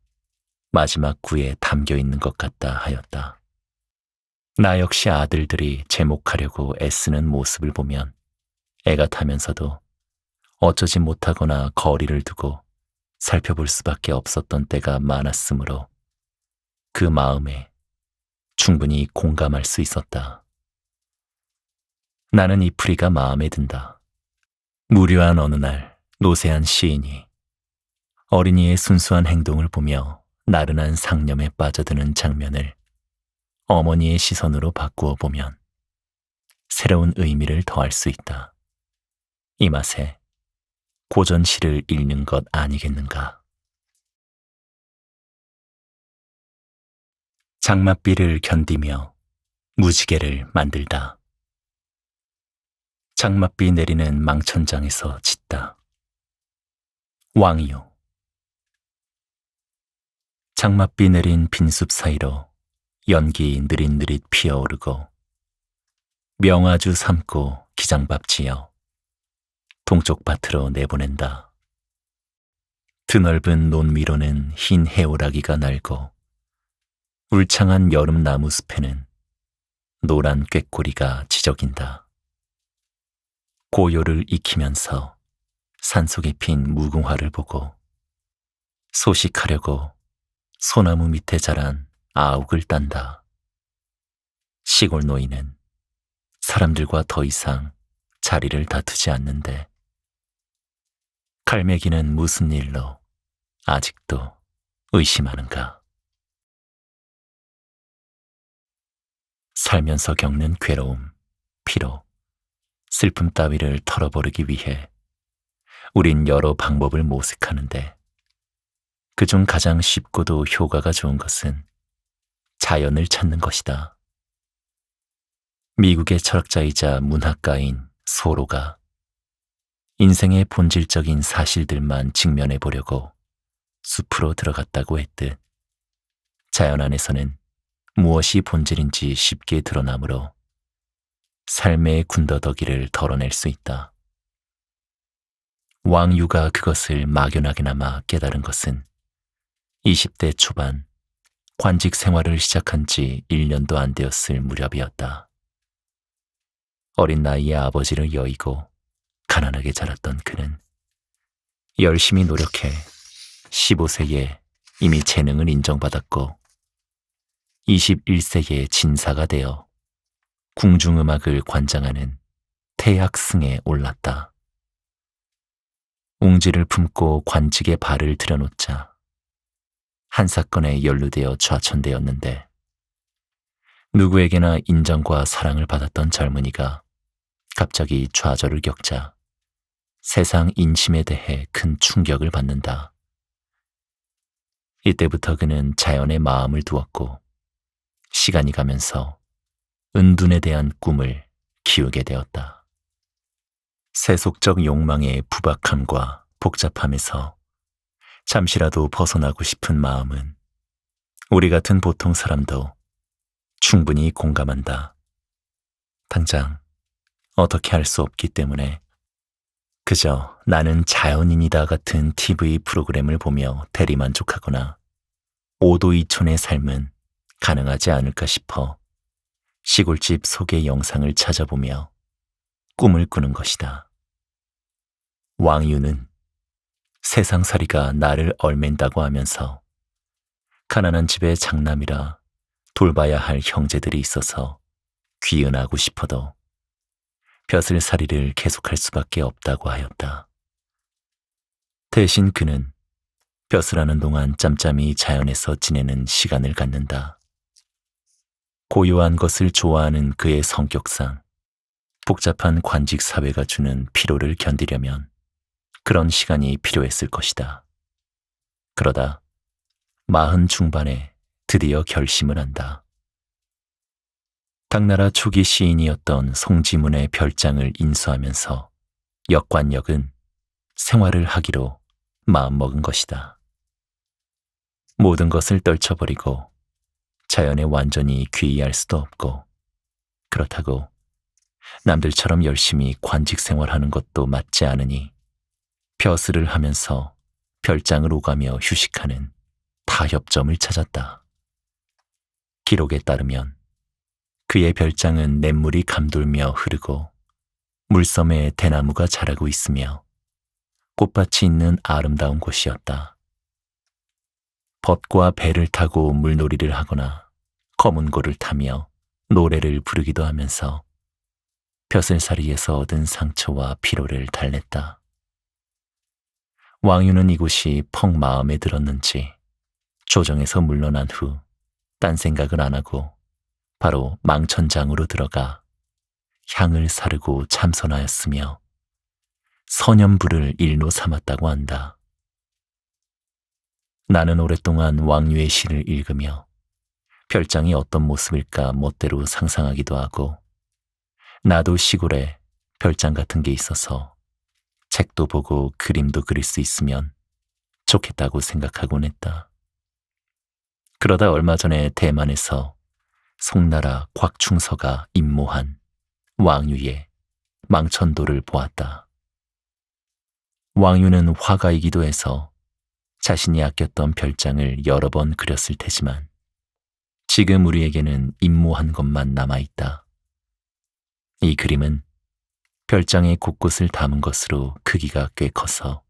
마지막 구에 담겨 있는 것 같다 하였다. 나 역시 아들들이 제목하려고 애쓰는 모습을 보면 애가 타면서도 어쩌지 못하거나 거리를 두고 살펴볼 수밖에 없었던 때가 많았으므로 그 마음에 충분히 공감할 수 있었다. 나는 이 풀이가 마음에 든다. 무료한 어느 날 노세한 시인이 어린이의 순수한 행동을 보며 나른한 상념에 빠져드는 장면을 어머니의 시선으로 바꾸어 보면 새로운 의미를 더할 수 있다. 이 맛에 고전시를 읽는 것 아니겠는가. 장맛비를 견디며 무지개를 만들다. 장맛비 내리는 망천장에서 짖다. 왕이요. 장맛비 내린 빈숲 사이로 연기 느릿느릿 피어오르고 명아주 삶고 기장밥 지어 동쪽 밭으로 내보낸다. 드넓은 논 위로는 흰 해오라기가 날고 울창한 여름 나무 숲에는 노란 꾀꼬리가 지저긴다. 고요를 익히면서 산속에 핀 무궁화를 보고 소식하려고 소나무 밑에 자란 아욱을 딴다. 시골 노인은 사람들과 더 이상 자리를 다투지 않는데 갈매기는 무슨 일로 아직도 의심하는가. 살면서 겪는 괴로움, 피로, 슬픔 따위를 털어버리기 위해 우린 여러 방법을 모색하는데 그중 가장 쉽고도 효과가 좋은 것은 자연을 찾는 것이다. 미국의 철학자이자 문학가인 소로가 인생의 본질적인 사실들만 직면해 보려고 숲으로 들어갔다고 했듯 자연 안에서는 무엇이 본질인지 쉽게 드러나므로 삶의 군더더기를 덜어낼 수 있다. 왕유가 그것을 막연하게나마 깨달은 것은 20대 초반 관직 생활을 시작한 지 1년도 안 되었을 무렵이었다. 어린 나이에 아버지를 여의고 가난하게 자랐던 그는 열심히 노력해 15세에 이미 재능을 인정받았고 21세에 진사가 되어 궁중음악을 관장하는 태학승에 올랐다. 웅지를 품고 관직에 발을 들여놓자 한 사건에 연루되어 좌천되었는데 누구에게나 인정과 사랑을 받았던 젊은이가 갑자기 좌절을 겪자 세상 인심에 대해 큰 충격을 받는다. 이때부터 그는 자연에 마음을 두었고 시간이 가면서 은둔에 대한 꿈을 키우게 되었다. 세속적 욕망의 부박함과 복잡함에서 잠시라도 벗어나고 싶은 마음은 우리 같은 보통 사람도 충분히 공감한다. 당장 어떻게 할 수 없기 때문에 그저 나는 자연인이다 같은 TV 프로그램을 보며 대리만족하거나 오도이촌의 삶은 가능하지 않을까 싶어 시골집 소개 영상을 찾아보며 꿈을 꾸는 것이다. 왕유는 세상살이가 나를 얼맨다고 하면서 가난한 집의 장남이라 돌봐야 할 형제들이 있어서 귀은하고 싶어도 벼슬살이를 계속할 수밖에 없다고 하였다. 대신 그는 벼슬하는 동안 짬짬이 자연에서 지내는 시간을 갖는다. 고요한 것을 좋아하는 그의 성격상 복잡한 관직 사회가 주는 피로를 견디려면 그런 시간이 필요했을 것이다. 그러다 40 중반에 드디어 결심을 한다. 당나라 초기 시인이었던 송지문의 별장을 인수하면서 역관역은 생활을 하기로 마음먹은 것이다. 모든 것을 떨쳐버리고 자연에 완전히 귀의할 수도 없고 그렇다고 남들처럼 열심히 관직 생활하는 것도 맞지 않으니 벼슬을 하면서 별장을 오가며 휴식하는 타협점을 찾았다. 기록에 따르면 그의 별장은 냇물이 감돌며 흐르고 물섬에 대나무가 자라고 있으며 꽃밭이 있는 아름다운 곳이었다. 벗과 배를 타고 물놀이를 하거나 거문고를 타며 노래를 부르기도 하면서 벼슬살이에서 얻은 상처와 피로를 달랬다. 왕유는 이곳이 퍽 마음에 들었는지 조정에서 물러난 후 딴 생각을 안 하고 바로 망천장으로 들어가 향을 사르고 참선하였으며 선연불을 일로 삼았다고 한다. 나는 오랫동안 왕유의 시를 읽으며 별장이 어떤 모습일까 멋대로 상상하기도 하고 나도 시골에 별장 같은 게 있어서 책도 보고 그림도 그릴 수 있으면 좋겠다고 생각하곤 했다. 그러다 얼마 전에 대만에서 송나라 곽충서가 임모한 왕유의 망천도를 보았다. 왕유는 화가이기도 해서 자신이 아꼈던 별장을 여러 번 그렸을 테지만 지금 우리에게는 임모한 것만 남아있다. 이 그림은 별장의 곳곳을 담은 것으로 크기가 꽤 커서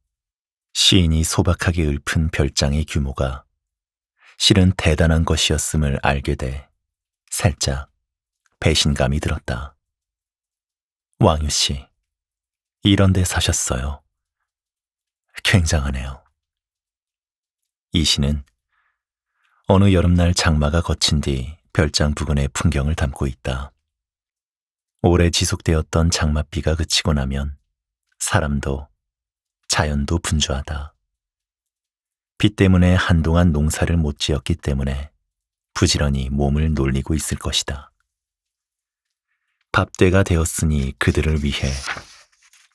시인이 소박하게 읊은 별장의 규모가 실은 대단한 것이었음을 알게 돼 살짝 배신감이 들었다. 왕유 씨, 이런 데 사셨어요. 굉장하네요. 이 시는 어느 여름날 장마가 거친 뒤 별장 부근의 풍경을 담고 있다. 오래 지속되었던 장맛비가 그치고 나면 사람도 자연도 분주하다. 비 때문에 한동안 농사를 못 지었기 때문에 부지런히 몸을 놀리고 있을 것이다. 밥때가 되었으니 그들을 위해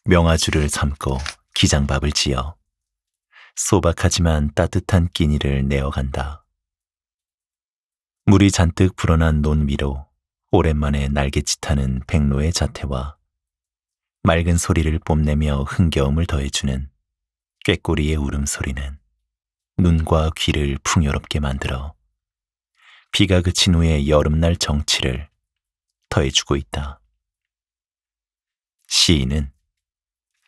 명아주를 삶고 기장밥을 지어 소박하지만 따뜻한 끼니를 내어간다. 물이 잔뜩 불어난 논 위로 오랜만에 날갯짓하는 백로의 자태와 맑은 소리를 뽐내며 흥겨움을 더해주는 꾀꼬리의 울음소리는 눈과 귀를 풍요롭게 만들어 비가 그친 후의 여름날 정취를 더해주고 있다. 시인은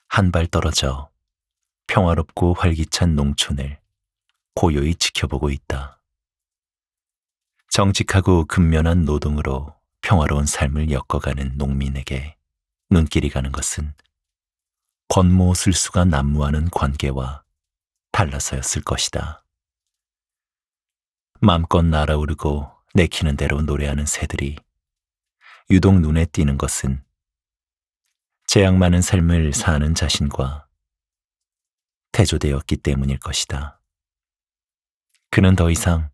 한 발 떨어져 평화롭고 활기찬 농촌을 고요히 지켜보고 있다. 정직하고 근면한 노동으로 평화로운 삶을 엮어가는 농민에게 눈길이 가는 것은 권모술수가 난무하는 관계와 달라서였을 것이다. 마음껏 날아오르고 내키는 대로 노래하는 새들이 유독 눈에 띄는 것은 재앙 많은 삶을 사는 자신과 태조되었기 때문일 것이다. 그는 더 이상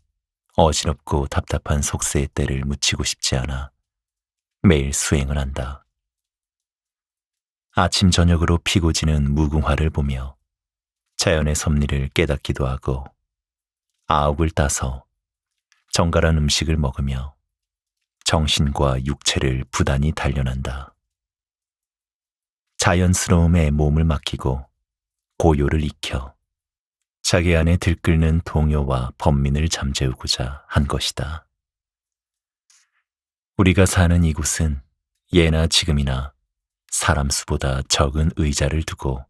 어지럽고 답답한 속세의 때를 묻히고 싶지 않아 매일 수행을 한다. 아침 저녁으로 피고 지는 무궁화를 보며 자연의 섭리를 깨닫기도 하고, 아욱을 따서 정갈한 음식을 먹으며 정신과 육체를 부단히 단련한다. 자연스러움에 몸을 맡기고 고요를 익혀 자기 안에 들끓는 동요와 번민을 잠재우고자 한 것이다. 우리가 사는 이곳은 예나 지금이나 사람 수보다 적은 의자를 두고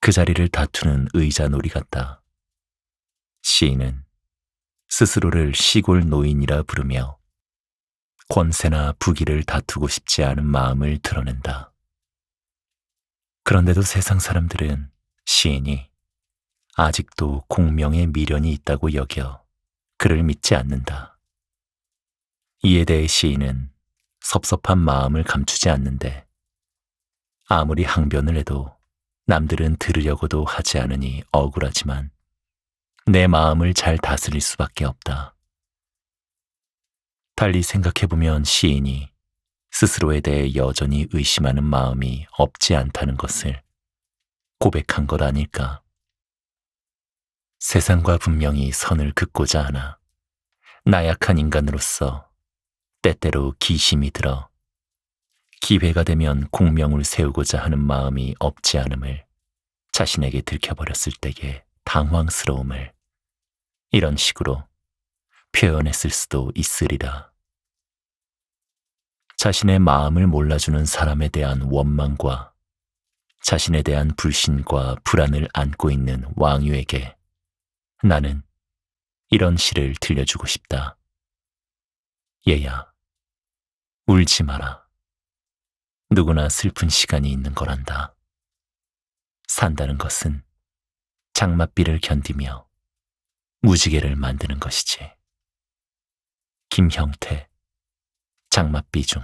그 자리를 다투는 의자놀이 같다. 시인은 스스로를 시골 노인이라 부르며 권세나 부귀를 다투고 싶지 않은 마음을 드러낸다. 그런데도 세상 사람들은 시인이 아직도 공명의 미련이 있다고 여겨 그를 믿지 않는다. 이에 대해 시인은 섭섭한 마음을 감추지 않는데, 아무리 항변을 해도 남들은 들으려고도 하지 않으니 억울하지만 내 마음을 잘 다스릴 수밖에 없다. 달리 생각해보면 시인이 스스로에 대해 여전히 의심하는 마음이 없지 않다는 것을 고백한 것 아닐까. 세상과 분명히 선을 긋고자 하나 나약한 인간으로서 때때로 기심이 들어 기회가 되면 공명을 세우고자 하는 마음이 없지 않음을 자신에게 들켜버렸을 때의 당황스러움을 이런 식으로 표현했을 수도 있으리라. 자신의 마음을 몰라주는 사람에 대한 원망과 자신에 대한 불신과 불안을 안고 있는 왕유에게 나는 이런 시를 들려주고 싶다. 얘야, 울지 마라. 누구나 슬픈 시간이 있는 거란다. 산다는 것은 장맛비를 견디며 무지개를 만드는 것이지. 김형태, 장맛비 중.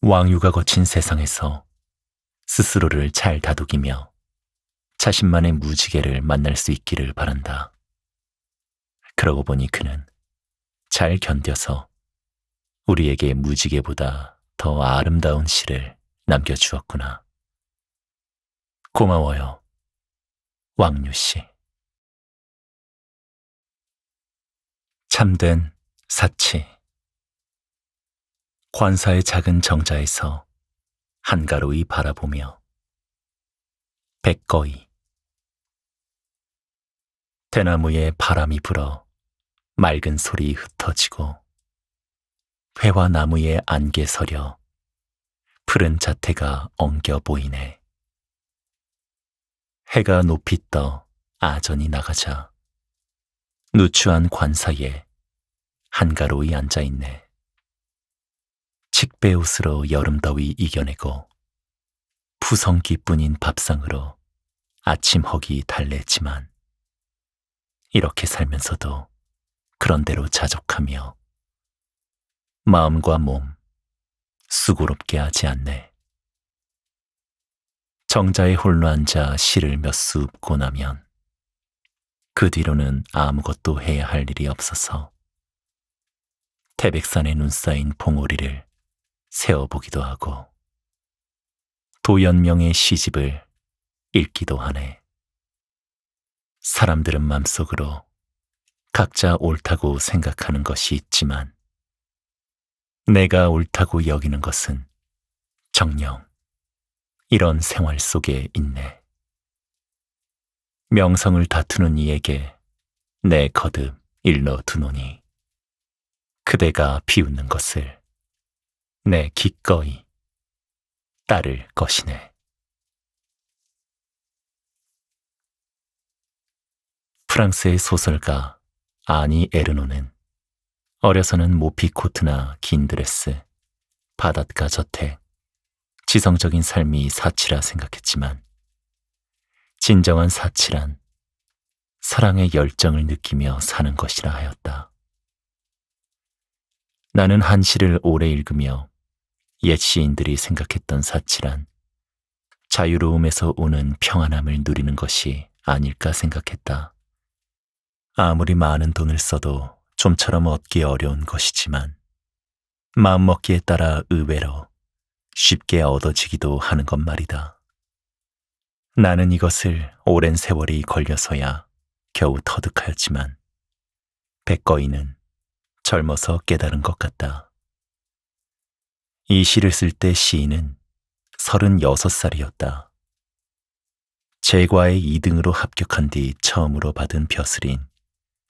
왕유가 거친 세상에서 스스로를 잘 다독이며 자신만의 무지개를 만날 수 있기를 바란다. 그러고 보니 그는 잘 견뎌서 우리에게 무지개보다 더 아름다운 시를 남겨주었구나. 고마워요, 왕유 씨. 참된 사치. 관사의 작은 정자에서 한가로이 바라보며. 백거이. 대나무에 바람이 불어 맑은 소리 흩어지고, 회화 나무에 안개 서려 푸른 자태가 엉겨 보이네. 해가 높이 떠 아전이 나가자 누추한 관사에 한가로이 앉아있네. 칡배옷으로 여름더위 이겨내고 푸성기뿐인 밥상으로 아침 허기 달랬지만, 이렇게 살면서도 그런대로 자족하며 마음과 몸 수고롭게 하지 않네. 정자에 홀로 앉아 시를 몇 수 읊고 나면 그 뒤로는 아무것도 해야 할 일이 없어서 태백산에 눈쌓인 봉오리를 세어보기도 하고 도연명의 시집을 읽기도 하네. 사람들은 맘속으로 각자 옳다고 생각하는 것이 있지만 내가 옳다고 여기는 것은 정녕 이런 생활 속에 있네. 명성을 다투는 이에게 내 거듭 일러두노니 그대가 비웃는 것을 내 기꺼이 따를 것이네. 프랑스의 소설가 아니 에르노는 어려서는 모피 코트나 긴 드레스, 바닷가 저택, 지성적인 삶이 사치라 생각했지만 진정한 사치란 사랑의 열정을 느끼며 사는 것이라 하였다. 나는 한 시를 오래 읽으며 옛 시인들이 생각했던 사치란 자유로움에서 오는 평안함을 누리는 것이 아닐까 생각했다. 아무리 많은 돈을 써도 좀처럼 얻기 어려운 것이지만 마음먹기에 따라 의외로 쉽게 얻어지기도 하는 것 말이다. 나는 이것을 오랜 세월이 걸려서야 겨우 터득하였지만 백거이는 젊어서 깨달은 것 같다. 이 시를 쓸 때 시인은 36살이었다. 제과에 2등으로 합격한 뒤 처음으로 받은 벼슬인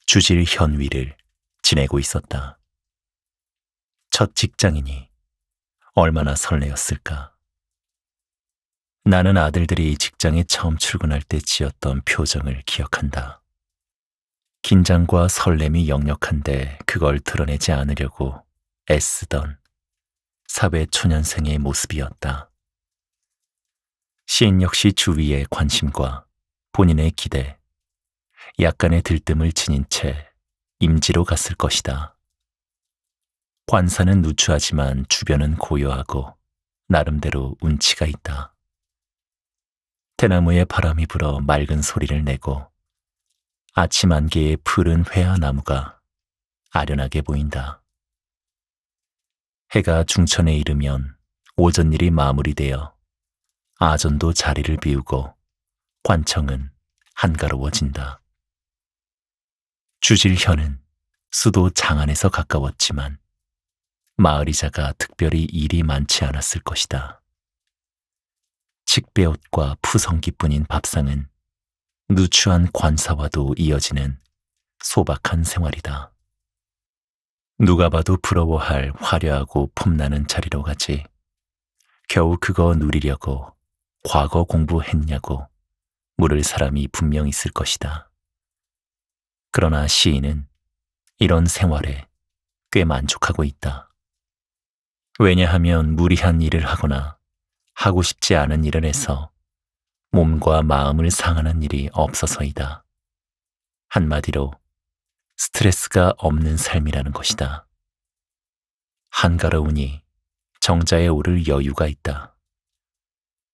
주질 현위를 지내고 있었다. 첫 직장이니 얼마나 설레었을까. 나는 아들들이 직장에 처음 출근할 때 지었던 표정을 기억한다. 긴장과 설렘이 역력한데 그걸 드러내지 않으려고 애쓰던 사회 초년생의 모습이었다. 시인 역시 주위의 관심과 본인의 기대, 약간의 들뜸을 지닌 채 임지로 갔을 것이다. 관사는 누추하지만 주변은 고요하고 나름대로 운치가 있다. 대나무에 바람이 불어 맑은 소리를 내고 아침 안개의 푸른 회화나무가 아련하게 보인다. 해가 중천에 이르면 오전 일이 마무리되어 아전도 자리를 비우고 관청은 한가로워진다. 주질현은 수도 장안에서 가까웠지만 마을이자가 특별히 일이 많지 않았을 것이다. 칡배옷과 푸성기뿐인 밥상은 누추한 관사와도 이어지는 소박한 생활이다. 누가 봐도 부러워할 화려하고 폼나는 자리로 가지 겨우 그거 누리려고 과거 공부했냐고 물을 사람이 분명 있을 것이다. 그러나 시인은 이런 생활에 꽤 만족하고 있다. 왜냐하면 무리한 일을 하거나 하고 싶지 않은 일을 해서 몸과 마음을 상하는 일이 없어서이다. 한마디로 스트레스가 없는 삶이라는 것이다. 한가로우니 정자에 오를 여유가 있다.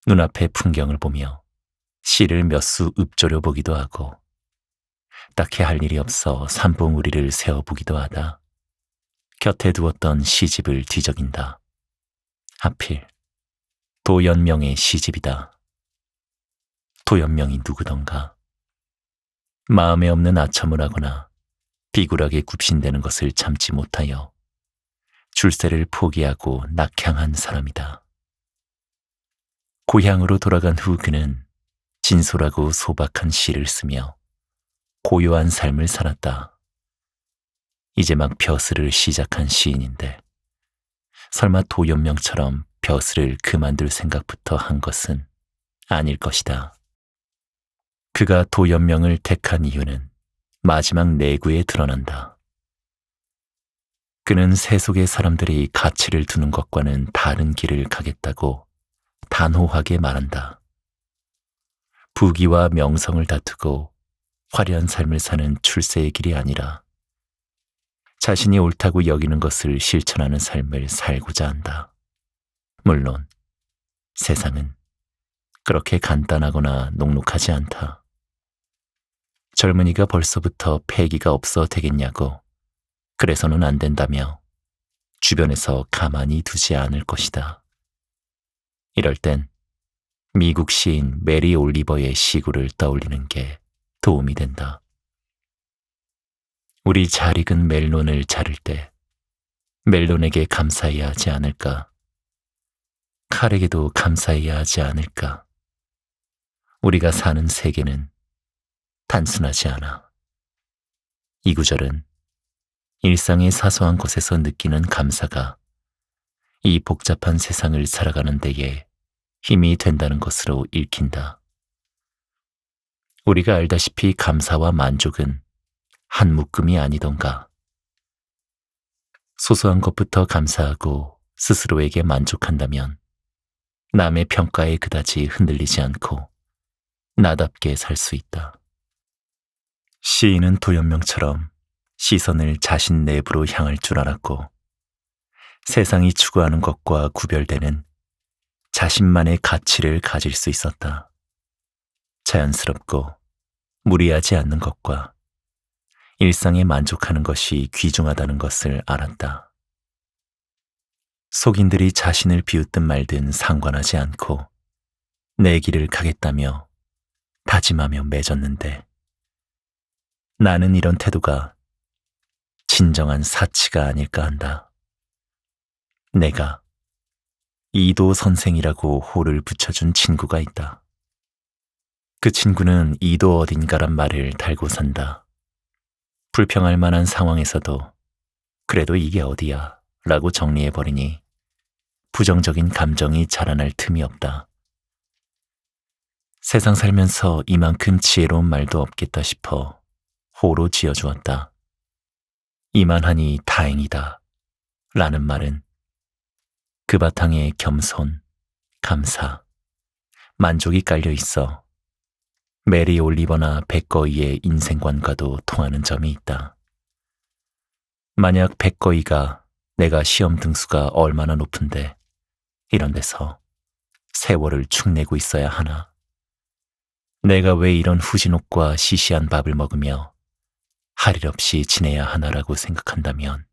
눈앞의 풍경을 보며 시를 몇 수 읊조려 보기도 하고 딱히 할 일이 없어 산봉우리를 세어보기도 하다. 곁에 두었던 시집을 뒤적인다. 하필 도연명의 시집이다. 도연명이 누구던가. 마음에 없는 아첨을 하거나 비굴하게 굽신대는 것을 참지 못하여 줄세를 포기하고 낙향한 사람이다. 고향으로 돌아간 후 그는 진솔하고 소박한 시를 쓰며 고요한 삶을 살았다. 이제 막 벼슬을 시작한 시인인데 설마 도연명처럼 벼슬을 그만둘 생각부터 한 것은 아닐 것이다. 그가 도연명을 택한 이유는 마지막 내구에 드러난다. 그는 세속의 사람들이 가치를 두는 것과는 다른 길을 가겠다고 단호하게 말한다. 부귀와 명성을 다투고 화려한 삶을 사는 출세의 길이 아니라 자신이 옳다고 여기는 것을 실천하는 삶을 살고자 한다. 물론 세상은 그렇게 간단하거나 녹록하지 않다. 젊은이가 벌써부터 패기가 없어 되겠냐고 그래서는 안 된다며 주변에서 가만히 두지 않을 것이다. 이럴 땐 미국 시인 메리 올리버의 시구를 떠올리는 게 도움이 된다. 우리 잘 익은 멜론을 자를 때 멜론에게 감사해야 하지 않을까? 칼에게도 감사해야 하지 않을까? 우리가 사는 세계는 단순하지 않아. 이 구절은 일상의 사소한 것에서 느끼는 감사가 이 복잡한 세상을 살아가는 데에 힘이 된다는 것으로 읽힌다. 우리가 알다시피 감사와 만족은 한 묶음이 아니던가. 소소한 것부터 감사하고 스스로에게 만족한다면 남의 평가에 그다지 흔들리지 않고 나답게 살 수 있다. 시인은 도연명처럼 시선을 자신 내부로 향할 줄 알았고 세상이 추구하는 것과 구별되는 자신만의 가치를 가질 수 있었다. 자연스럽고 무리하지 않는 것과 일상에 만족하는 것이 귀중하다는 것을 알았다. 속인들이 자신을 비웃든 말든 상관하지 않고 내 길을 가겠다며 다짐하며 맺었는데 나는 이런 태도가 진정한 사치가 아닐까 한다. 내가 이도 선생이라고 호를 붙여준 친구가 있다. 그 친구는 이도 어딘가란 말을 달고 산다. 불평할 만한 상황에서도 그래도 이게 어디야 라고 정리해버리니 부정적인 감정이 자라날 틈이 없다. 세상 살면서 이만큼 지혜로운 말도 없겠다 싶어 호로 지어주었다. 이만하니 다행이다 라는 말은 그 바탕에 겸손, 감사, 만족이 깔려 있어 메리 올리버나 백거이의 인생관과도 통하는 점이 있다. 만약 백거이가 내가 시험 등수가 얼마나 높은데 이런 데서 세월을 축내고 있어야 하나? 내가 왜 이런 후진옥과 시시한 밥을 먹으며 할 일 없이 지내야 하나라고 생각한다면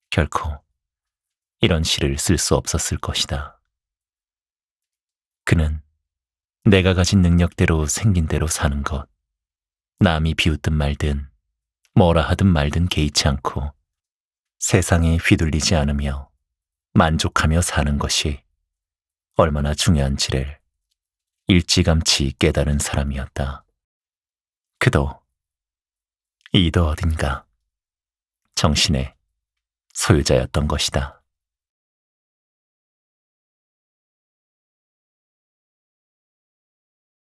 결코 이런 시를 쓸 수 없었을 것이다. 그는 내가 가진 능력대로 생긴 대로 사는 것, 남이 비웃든 말든 뭐라 하든 말든 개의치 않고 세상에 휘둘리지 않으며 만족하며 사는 것이 얼마나 중요한지를 일찌감치 깨달은 사람이었다. 그도 이도 어딘가 정신의 소유자였던 것이다.